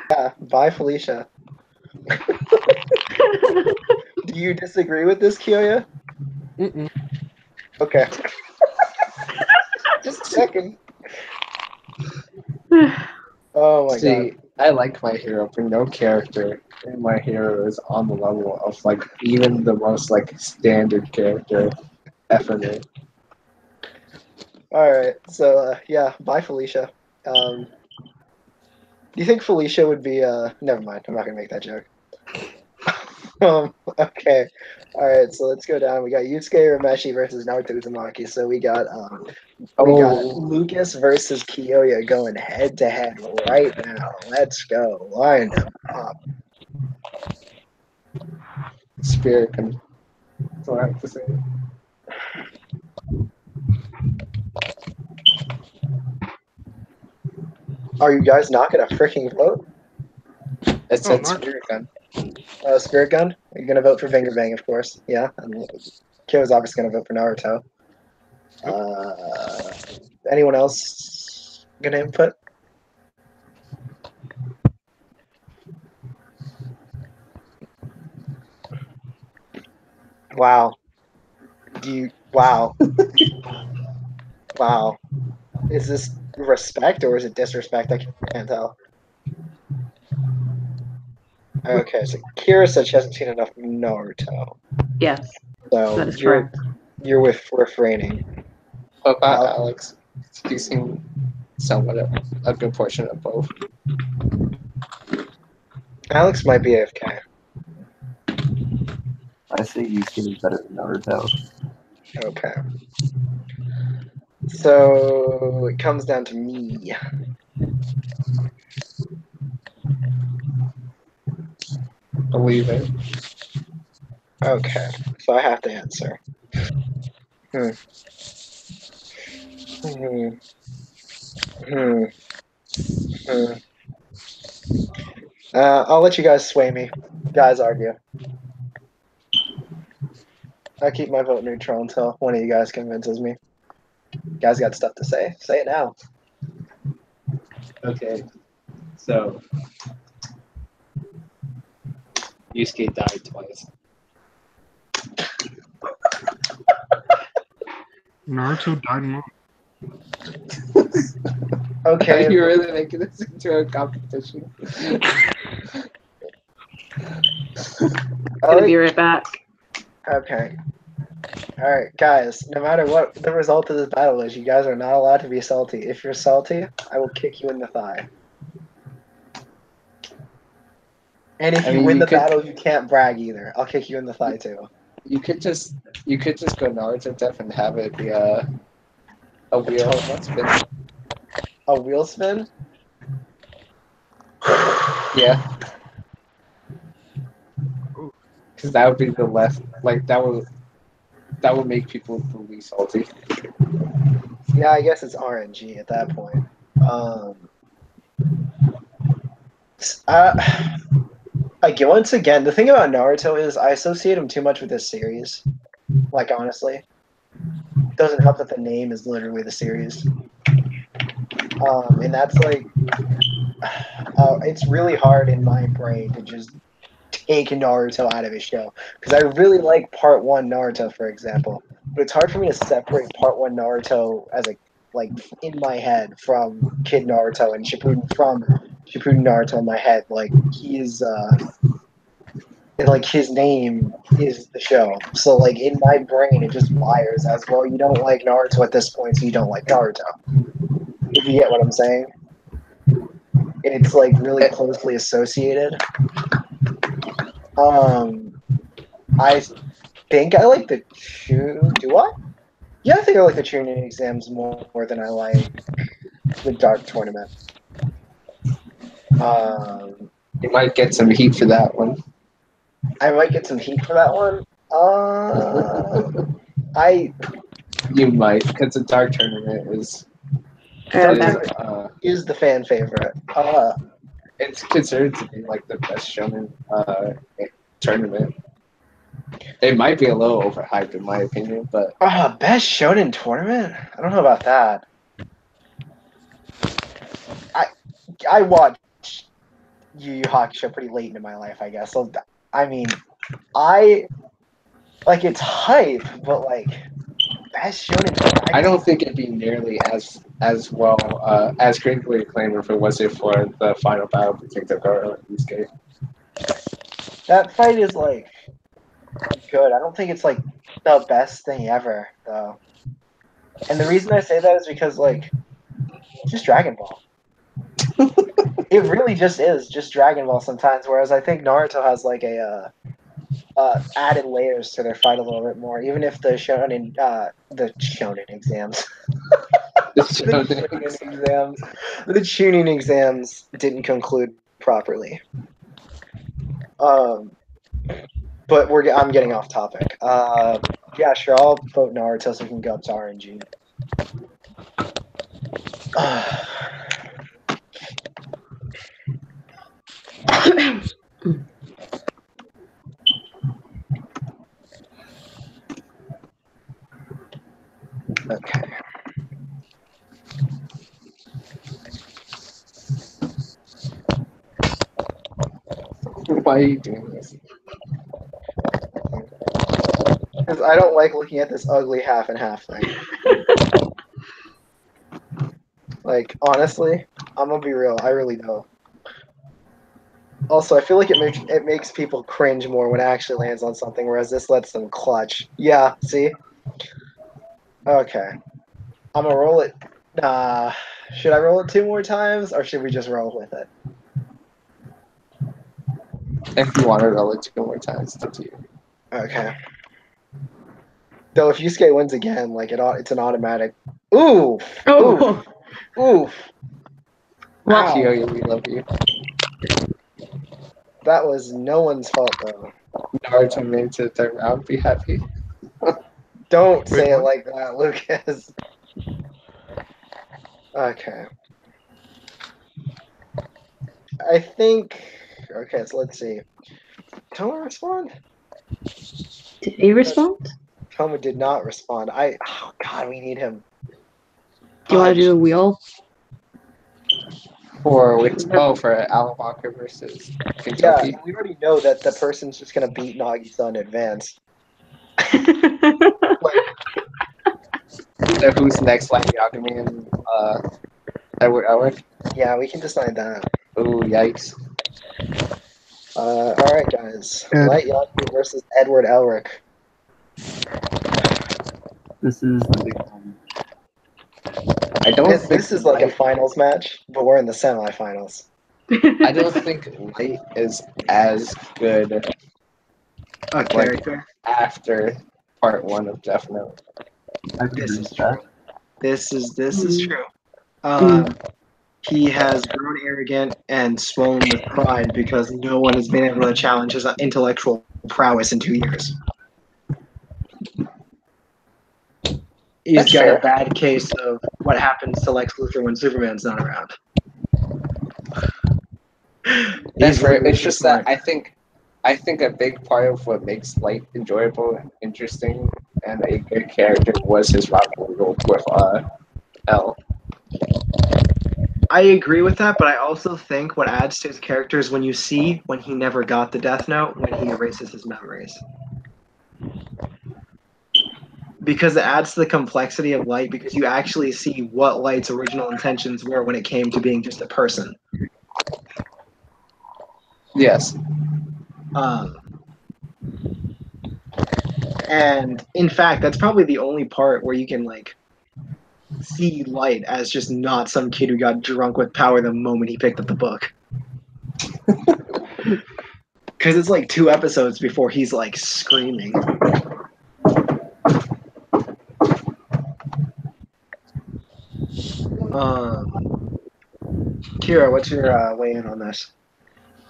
Yeah, bye Felicia. Do you disagree with this, Kyoya? Mm-mm. Okay. Just checking. Oh my god. I like my hero, but no character in my hero is on the level of even the most standard character ever made. Alright, so yeah, bye Felicia. Do you think Felicia would be never mind, I'm not gonna make that joke. Okay. Alright, so let's go down. We got Yusuke Urameshi versus Naruto Uzumaki. So we got Lucas versus Kyoya going head to head right now. Let's go. Line them up. Spirit can. That's all I have to say. Are you guys not gonna freaking vote? It said Spirit Gun. Spirit Gun? Are you gonna vote for Finger Bang, of course? Yeah. Kyo's obviously gonna vote for Naruto. Anyone else gonna input? Wow. Wow. Wow. Is this respect or is it disrespect? I can't tell. Okay, so Kira said she hasn't seen enough Naruto. Yes, So that is correct. You're with refraining. What about Alex? He's seen somewhat a good portion of both. Alex might be AFK. I say Yusuke is better than Naruto. Okay. So it comes down to me. Believe it. Okay, so I have to answer. Hmm. Hmm. Hmm. Hmm. I'll let you guys sway me. Guys argue. I'll keep my vote neutral until one of you guys convinces me. You guys got stuff to say. Say it now. Okay. So Yusuke died twice. Naruto died in Okay. Are you really making this into a competition? Gonna be right back. Okay. Alright, guys, no matter what the result of this battle is, you guys are not allowed to be salty. If you're salty, I will kick you in the thigh. And if you win the battle, you can't brag either. I'll kick you in the thigh too. You could just go Naruto Death and have it be a wheel spin. A wheel spin? Yeah. Because that would be the less that would make people the least salty. Yeah, I guess it's RNG at that point. Again, once again, the thing about Naruto is I associate him too much with this series. Like, honestly. It doesn't help that the name is literally the series. And that's like... it's really hard in my brain to just take Naruto out of his show. Because I really like Part 1 Naruto, for example. But it's hard for me to separate Part 1 Naruto as in my head from Kid Naruto and Shippuden from Shippuden Naruto in my head. Like, he's, like, his name is the show. So, like, in my brain, it just wires as, well, you don't like Naruto at this point, so you don't like Naruto. If you get what I'm saying. And it's, like, really closely associated. I think I like the do I? Yeah, I think I like the tuning exams more than I like the Dark Tournament. You might get some heat for that one. I might get some heat for that one. You might, because the Dark Tournament is the fan favorite. It's considered to be like the best shonen tournament. It might be a little overhyped in my opinion, but best shonen tournament? I don't know about that. I watched Yu Yu Hakusho pretty late into my life, I guess. So I mean, it's hype, but like best shonen tournament. I don't think it'd be nearly as well as critically acclaimed if it wasn't for the final battle between Toguro and Yusuke. That fight is like good. I don't think it's like the best thing ever, though. And the reason I say that is because like it's just Dragon Ball. It really just is just Dragon Ball sometimes. Whereas I think Naruto has like a added layers to their fight a little bit more, even if the shonen exams. The tuning exams didn't conclude properly. But I'm getting off topic. Yeah, sure, I'll vote Naruto so we can go up to RNG. Okay. Why are you doing this? Because I don't like looking at this ugly half and half thing. Like, honestly, I'm gonna be real. I really don't. Also, I feel like it makes people cringe more when it actually lands on something, whereas this lets them clutch. Yeah, see? Okay. I'm gonna roll it. Should I roll it 2 more times, or should we just roll with it? If you want to roll it 2 more times, it's up to you. Okay. Though if Yusuke wins again, like it's an automatic. Ooh! Oh. Oof! Well, Ow. Kyo, we love you. That was no one's fault, though. Naruto made it to the 3rd round. Be happy. Don't say it what? like that, Lucas. Okay. I think. Okay, so let's see. Toma respond? did he respond? Toma did not respond. Oh God, we need him. Do you want to do a wheel? For which? Oh, for Alan Walker versus Yeah, Kentucky. we already know that the person's just gonna beat Nagisa in advance. So who's next? Light Yagami and Edward Elric. Yeah, we can decide that. Oh, yikes! All right, guys. Ed. Light Yagami versus Edward Elric. This is the big one. I don't think This is like a Light, finals match, but we're in the semifinals. I don't think Light is as good Okay, like after part 1 of Death Note. I agree This is with that. true. This is Mm. true. He has grown arrogant and swollen with pride because no one has been able to challenge his intellectual prowess in 2 years. He's That's got fair. a bad case of what happens to Lex Luthor when Superman's not around. That's fair. literally It's just smart. that I think a big part of what makes Light enjoyable, interesting, and a good character was his rivalry with L. I agree with that, but I also think what adds to his character is when you see when he never got the Death Note, when he erases his memories. Because it adds to the complexity of Light, because you actually see what Light's original intentions were when it came to being just a person. Yes. And in fact, that's probably the only part where you can like see Light as just not some kid who got drunk with power the moment he picked up the book. Because it's like 2 episodes before he's like screaming. Kira, what's your weigh in on this?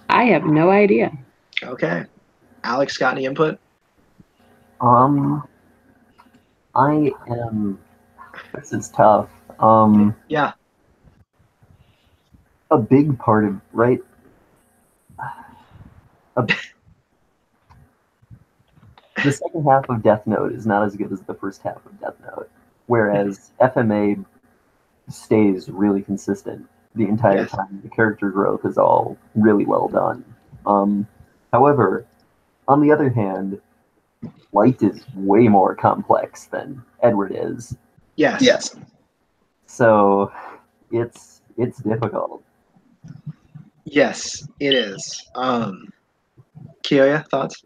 I have no idea. Okay. Alex, got any input? I am. This is tough. Yeah. A big part of the second half of Death Note is not as good as the first half of Death Note, whereas FMA stays really consistent the entire time. The character growth is all really well done. However, on the other hand, Light is way more complex than Edward is. Yes. Yes. So it's difficult. Yes, it is. Kyoya, thoughts?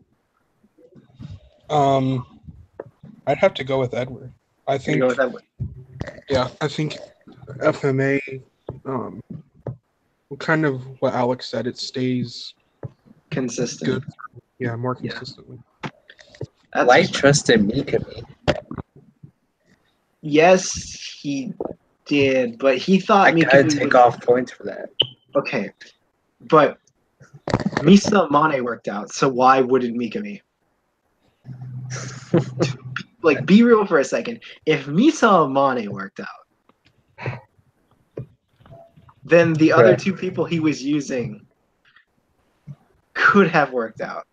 I'd have to go with Edward. I think. Go with Edward. Yeah, I think FMA. Kind of what Alex said. It stays Consistent. good. Yeah, more consistently. Light trusted Mikami. Yes, he did, but he thought I gotta take off points for that. Okay, but Misa Mane worked out, so why wouldn't Mikami? Like, be real for a second. If Misa Mane worked out, then the other 2 people he was using could have worked out.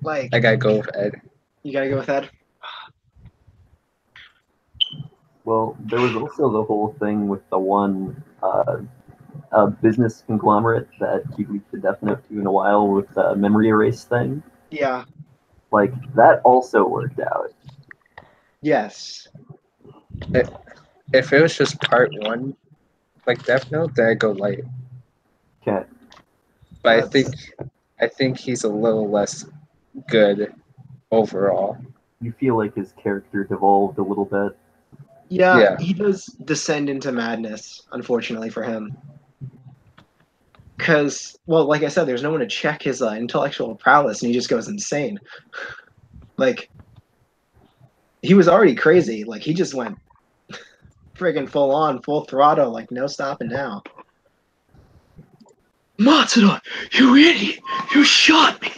Like, I gotta go with Ed. You gotta go with Ed? Well, there was also the whole thing with the one a business conglomerate that he leaked the Death Note to in a while with the memory erase thing. Yeah. Like, that also worked out. Yes. If it was just part one, like Death Note, then I'd go Light. Okay. But I think he's a little less good overall. You feel like his character devolved a little bit. Yeah, he does descend into madness, unfortunately for him. Because, well, like I said, there's no one to check his intellectual prowess, and he just goes insane. Like, he was already crazy. Like, he just went friggin' full on, full throttle, like, no stopping now. Matsuda, you idiot! You shot me!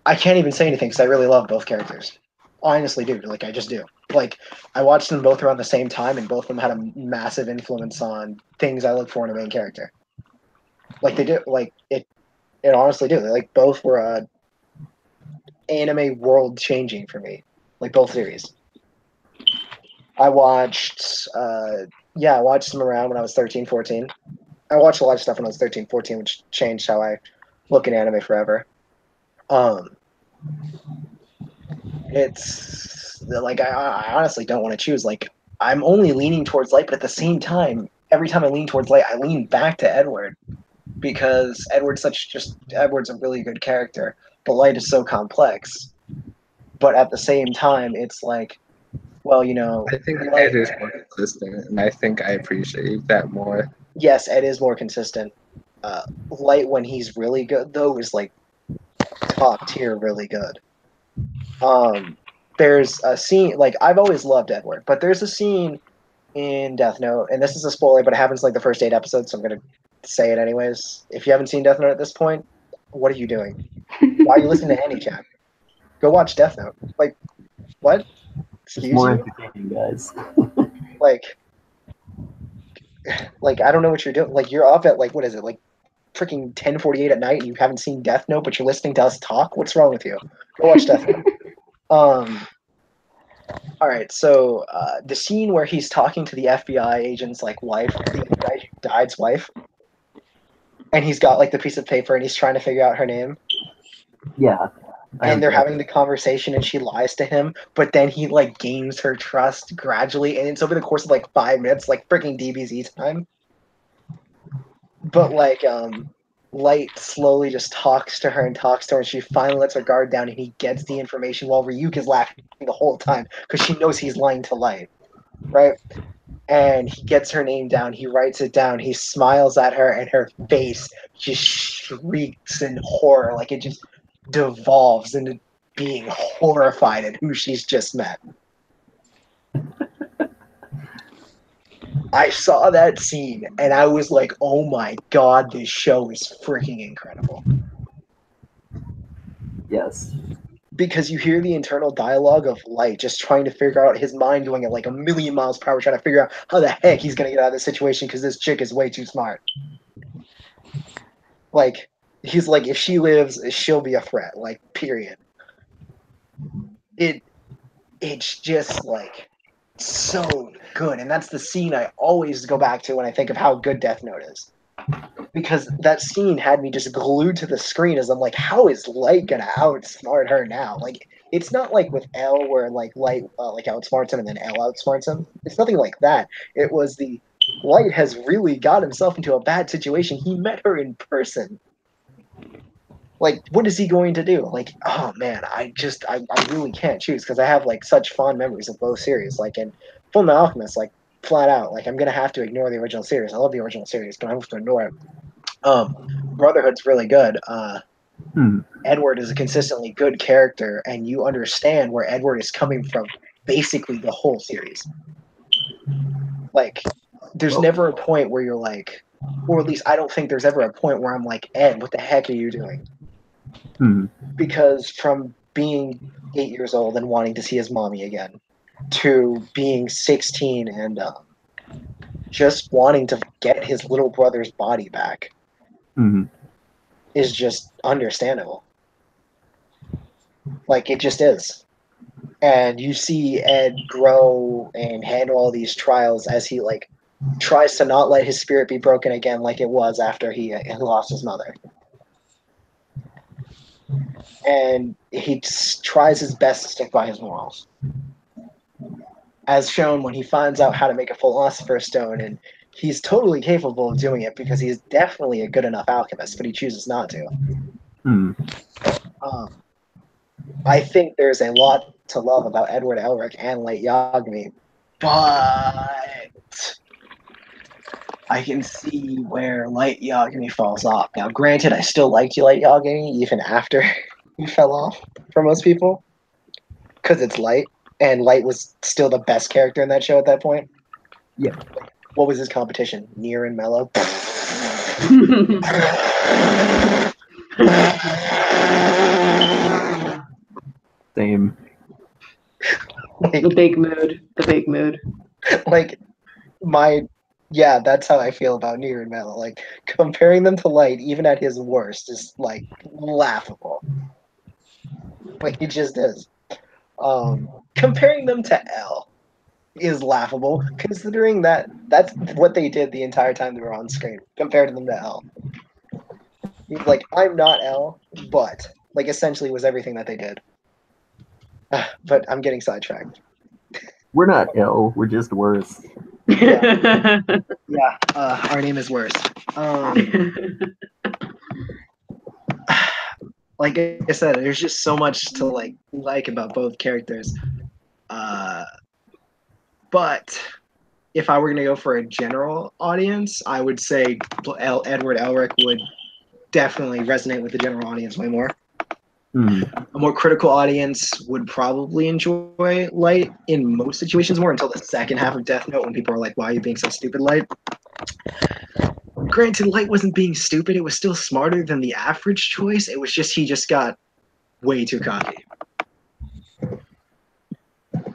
I can't even say anything because I really love both characters. I honestly do. Like, I just do. Like, I watched them both around the same time, and both of them had a massive influence on things I look for in a main character. Like, they do. Like, it honestly do. They, like, both were anime world changing for me. Like, both series. I watched them around when I was 13, 14. I watched a lot of stuff when I was 13, 14, which changed how I look at anime forever. It's like I honestly don't want to choose. Like, I'm only leaning towards Light, but at the same time, every time I lean towards Light, I lean back to Edward because Edward's a really good character, but Light is so complex. But at the same time, it's like, well, you know, I think Ed is more consistent, and I think I appreciate that more. Yes, Ed is more consistent. Light, when he's really good, though, is like top tier, really good. There's a scene, like, I've always loved Edward, but there's a scene in Death Note, and this is a spoiler, but it happens like the first 8 episodes, so I'm gonna say it anyways. If you haven't seen Death Note at this point, what are you doing? Why are you listening to Anichat? Go watch Death Note. Like, what? Excuse It's more you? entertaining, guys. like, I don't know what you're doing. Like, you're up at, like, what is it, like, freaking 10:48 at night, and you haven't seen Death Note, but you're listening to us talk? What's wrong with you? Go watch Death Note. All right, so the scene where he's talking to the FBI agent's like wife, the guy who died's wife, and he's got like the piece of paper and he's trying to figure out her name. Yeah. And they're having the conversation and she lies to him, but then he like gains her trust gradually, and it's over the course of like 5 minutes, like freaking DBZ time. But like Light slowly just talks to her, and she finally lets her guard down, and he gets the information while Ryuk is laughing the whole time because she knows he's lying to Light, right? And he gets her name down, he writes it down, he smiles at her, and her face just shrieks in horror, like it just devolves into being horrified at who she's just met. I saw that scene and I was like, oh my god, this show is freaking incredible. Yes. Because you hear the internal dialogue of Light just trying to figure out, his mind going at like 1,000,000 miles per hour, trying to figure out how the heck he's going to get out of this situation because this chick is way too smart. Like, he's like, if she lives, she'll be a threat, like, period. It's just like so good, and that's the scene I always go back to when I think of how good Death Note is, because that scene had me just glued to the screen as I'm like, how is Light gonna outsmart her now? Like, it's not like with L where like Light like outsmarts him and then L outsmarts him. It's nothing like that. It was the Light has really got himself into a bad situation. He met her in person. Like, what is he going to do? Like, oh man, I really can't choose because I have like such fond memories of both series. Like in Fullmetal Alchemist, like flat out, like I'm gonna have to ignore the original series. I love the original series, but I have to ignore it. Brotherhood's really good. Edward is a consistently good character, and you understand where Edward is coming from basically the whole series. Like, there's never a point where you're like, or at least I don't think there's ever a point where I'm like, Ed, what the heck are you doing? Because from being 8 years old and wanting to see his mommy again, to being 16 and just wanting to get his little brother's body back, is just understandable. Like, it just is. And you see Ed grow and handle all these trials as he, like, tries to not let his spirit be broken again like it was after he lost his mother. And he tries his best to stick by his morals. As shown when he finds out how to make a philosopher's stone, and he's totally capable of doing it because he's definitely a good enough alchemist, but he chooses not to. I think there's a lot to love about Edward Elric and Light Yagami, but I can see where Light Yagami falls off. Now, granted, I still liked Light Yagami even after he fell off for most people, because it's Light, and Light was still the best character in that show at that point. Yeah. What was his competition? Nier and Mello? Same. Like, the big mood. The big mood. Like, yeah, that's how I feel about Nier and Mello. Like, comparing them to Light, even at his worst, is, like, laughable. Like, it just is. Comparing them to L is laughable, considering that's what they did the entire time they were on screen, compared to them to L. Like, I'm not L, but, like, essentially was everything that they did. But I'm getting sidetracked. We're not ill. We're just worse. Yeah, our name is worse. Like I said, there's just so much to like about both characters. But if I were gonna go for a general audience, I would say Edward Elric would definitely resonate with the general audience way more. A more critical audience would probably enjoy Light in most situations more until the second half of Death Note when people are like, why are you being so stupid, Light? Granted, Light wasn't being stupid. It was still smarter than the average choice. It was just he just got way too cocky.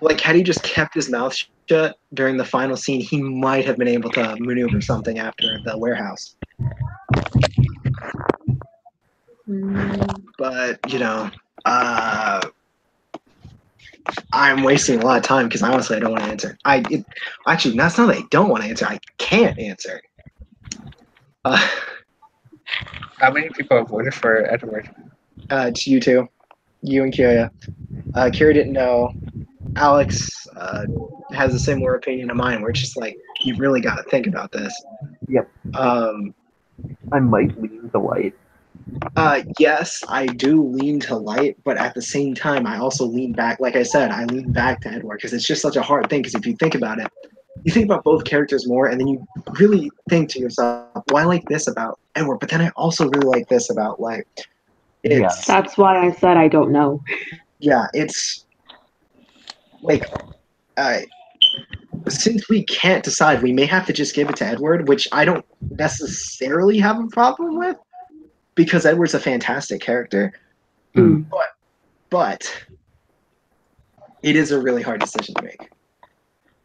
Like, had he just kept his mouth shut during the final scene, he might have been able to maneuver something after the warehouse. But, I'm wasting a lot of time because honestly I don't want to answer. Actually, that's not that I don't want to answer. I can't answer. How many people have voted for Edward? It's you two. You and Kira. Kira didn't know. Alex has a similar opinion of mine where it's just like, you really got to think about this. Yep. I might lean to Light. Yes, I do lean to Light, but at the same time, I also lean back. Like I said, I lean back to Edward because it's just such a hard thing. Because if you think about it, you think about both characters more, and then you really think to yourself, well, I like this about Edward, but then I also really like this about Light. That's why I said I don't know. Yeah, it's like, since we can't decide, we may have to just give it to Edward, which I don't necessarily have a problem with, because Edward's a fantastic character. But it is a really hard decision to make.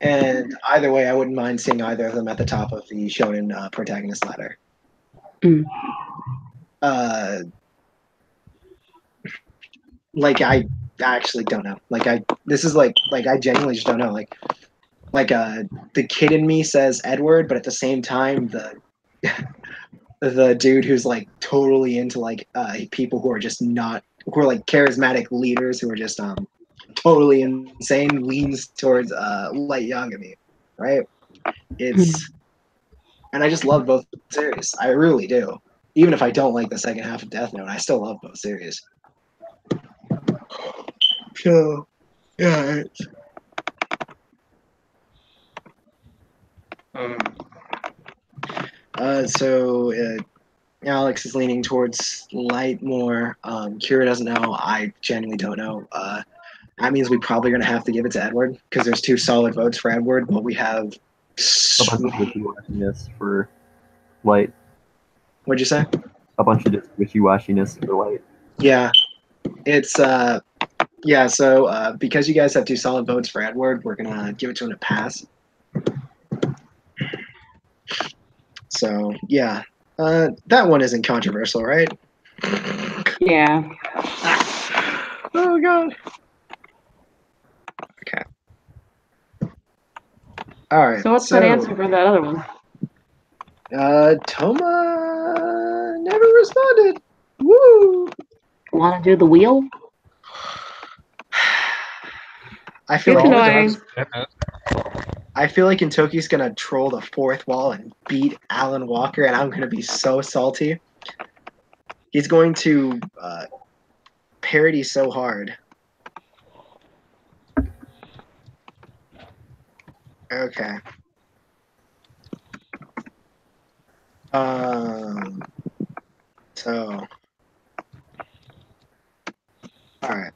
And either way, I wouldn't mind seeing either of them at the top of the shonen protagonist ladder. Like, I actually don't know. This is I genuinely just don't know. The kid in me says Edward, but at the same time, the dude who's like totally into people who are just not, who are like charismatic leaders who are just totally insane, leans towards Light Yagami, right? And I just love both series. I really do. Even if I don't like the second half of Death Note, I still love both series. So, yeah. Alex is leaning towards Light more. Kira doesn't know. I genuinely don't know. That means we're probably going to have to give it to Edward because there's 2 solid votes for Edward, but we have a bunch of wishy-washiness for Light. What'd you say? A bunch of wishy-washiness for Light. Yeah. It's so because you guys have 2 solid votes for Edward, we're going to give it to him a pass. So, yeah. That one isn't controversial, right? Yeah. Oh god. Okay. All right. So what's that answer for that other one? Toma never responded. Woo! Want to do the wheel? I feel It's like annoying. Kentucky's gonna troll the fourth wall and beat Alan Walker, and I'm gonna be so salty. He's going to parody so hard. Okay. So. All right.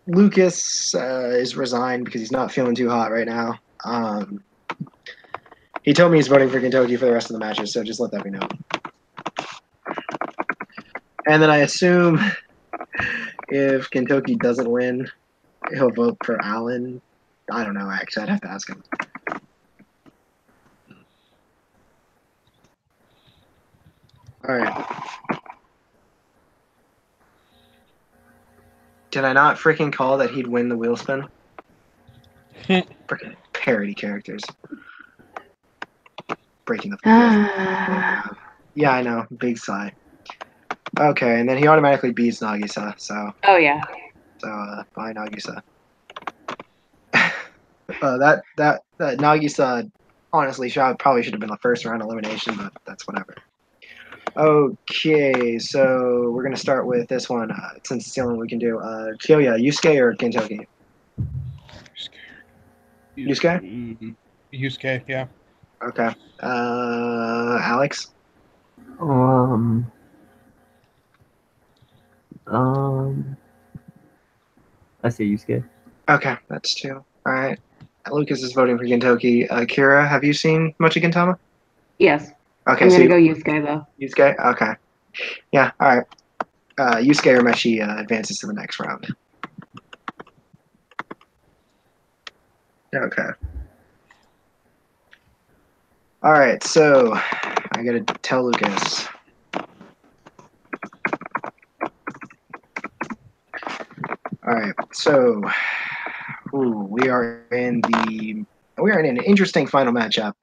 Lucas is resigned because he's not feeling too hot right now. He told me he's voting for Kentucky for the rest of the matches, so just let that be known. And then I assume if Kentucky doesn't win, he'll vote for Allen. I don't know, actually. I'd have to ask him. All right. Did I not freaking call that he'd win the wheel spin? Freaking parody characters. Breaking the yeah, I know. Big sigh. Okay, and then he automatically beats Nagisa, so... Oh, yeah. So, bye, Nagisa. That Nagisa, honestly, probably should have been the first round elimination, but that's whatever. Okay, so we're going to start with this one, since it's the only one we can do. Kyoya, Yusuke or Kentucky? Yusuke? Yusuke, yeah. Okay. Alex? I say Yusuke. Okay, that's 2. All right. Lucas is voting for Kentucky. Kira, have you seen much of Gintama? Yes. Okay, I'm so going to go Yusuke, though. Yusuke? Okay. Yeah, all right. Yusuke Urameshi advances to the next round. Okay. All right, so I gotta tell Lucas. All right, so we are in an interesting final matchup.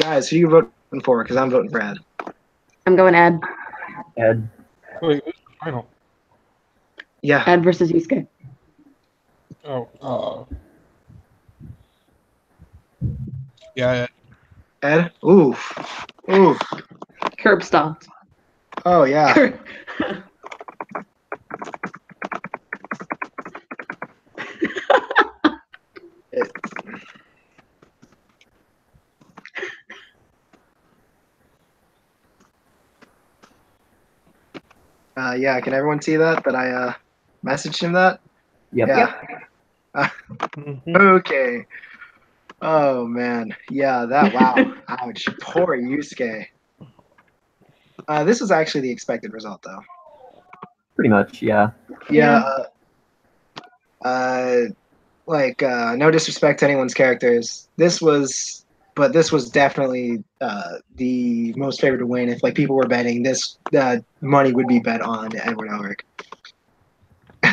Guys, who are you voting for? Because I'm voting for Ed. I'm going Ed. Ed. Wait, who's the final? Yeah. Ed versus Yusuke. Oh. Yeah. Ed? Oof. Curb stomped. Oh, yeah. Yeah, can everyone see that? That I messaged him that? Yep. Yeah. Okay. Oh, man. Yeah, wow. Ouch. Poor Yusuke. This was actually the expected result, though. Pretty much, yeah. Yeah. No disrespect to anyone's characters. This was definitely the most favored to win. If people were betting, this money would be bet on Edward Elric.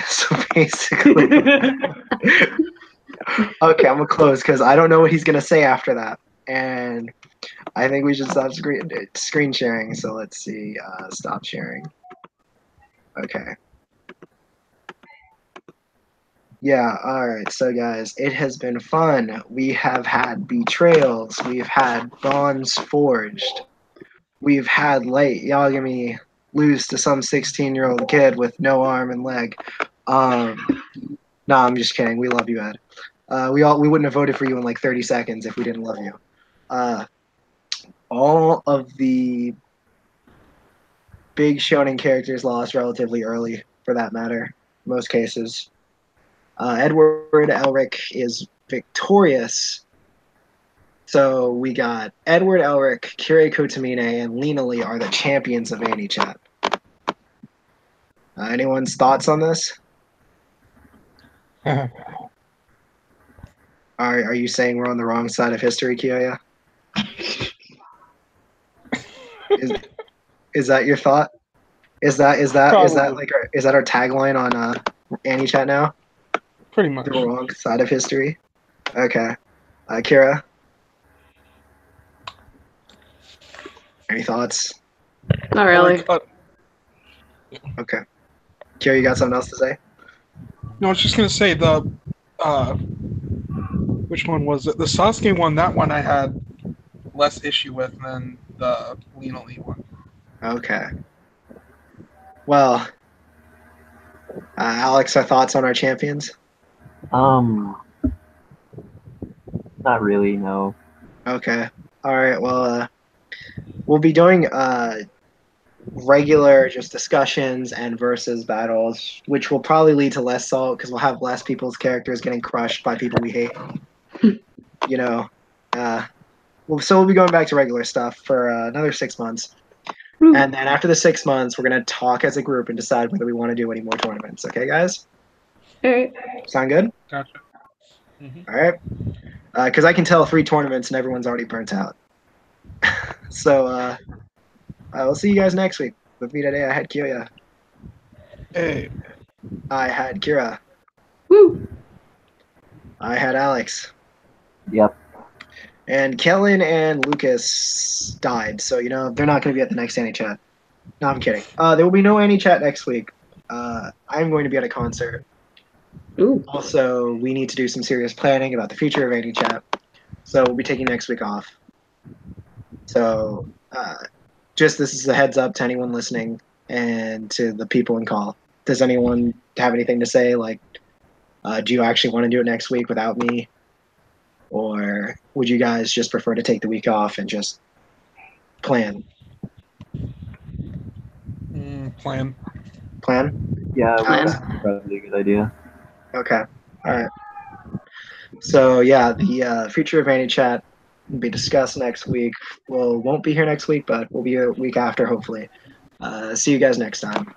So basically, okay, I'm gonna close because I don't know what he's gonna say after that, and I think we should stop screen sharing. So let's see, stop sharing. Okay. Yeah, alright, so guys, it has been fun. We have had betrayals, we've had bonds forged, we've had late Yagami lose to some 16-year-old kid with no arm and leg. Nah, I'm just kidding, we love you, Ed. We wouldn't have voted for you in like 30 seconds if we didn't love you. All of the big shonen characters lost relatively early, for that matter, most cases. Edward Elric is victorious. So we got Edward Elric, Kirei Kotomine, and Lena Lee are the champions of Anichat. Anyone's thoughts on this? Are you saying we're on the wrong side of history, Kyoya? Is that your thought? Is that our tagline on Anichat now? Pretty much. The wrong side of history. Okay. Kira, any thoughts? Not really. Okay. Kira, you got something else to say? No, I was just gonna say the which one was it? The Sasuke one. That one I had less issue with than the Lena Lee one. Okay. Well, Alex, our thoughts on our champions? Not really, no. Okay. All right. Well, we'll be doing regular just discussions and versus battles, which will probably lead to less salt because we'll have less people's characters getting crushed by people we hate. You know. So we'll be going back to regular stuff for another 6 months. And then after the 6 months, we're going to talk as a group and decide whether we want to do any more tournaments. Okay, guys? All right. Sound good? Gotcha. Mm-hmm. All right. Because I can tell 3 tournaments and everyone's already burnt out. So we'll see you guys next week. With me today, I had Kyoya. Hey. I had Kira. Woo! I had Alex. Yep. And Kellen and Lucas died, so they're not going to be at the next Anichat. No, I'm kidding. There will be no Anichat next week. I'm going to be at a concert. Ooh. Also, we need to do some serious planning about the future of Anichat, so we'll be taking next week off. So, just this is a heads up to anyone listening and to the people in call. Does anyone have anything to say? Like, do you actually want to do it next week without me? Or would you guys just prefer to take the week off and just plan? Plan. Plan? Yeah, Plan. that's probably a good idea. Okay. All right. So, yeah, the future of Anichat will be discussed next week. Won't be here next week, but we'll be a week after, hopefully. See you guys next time.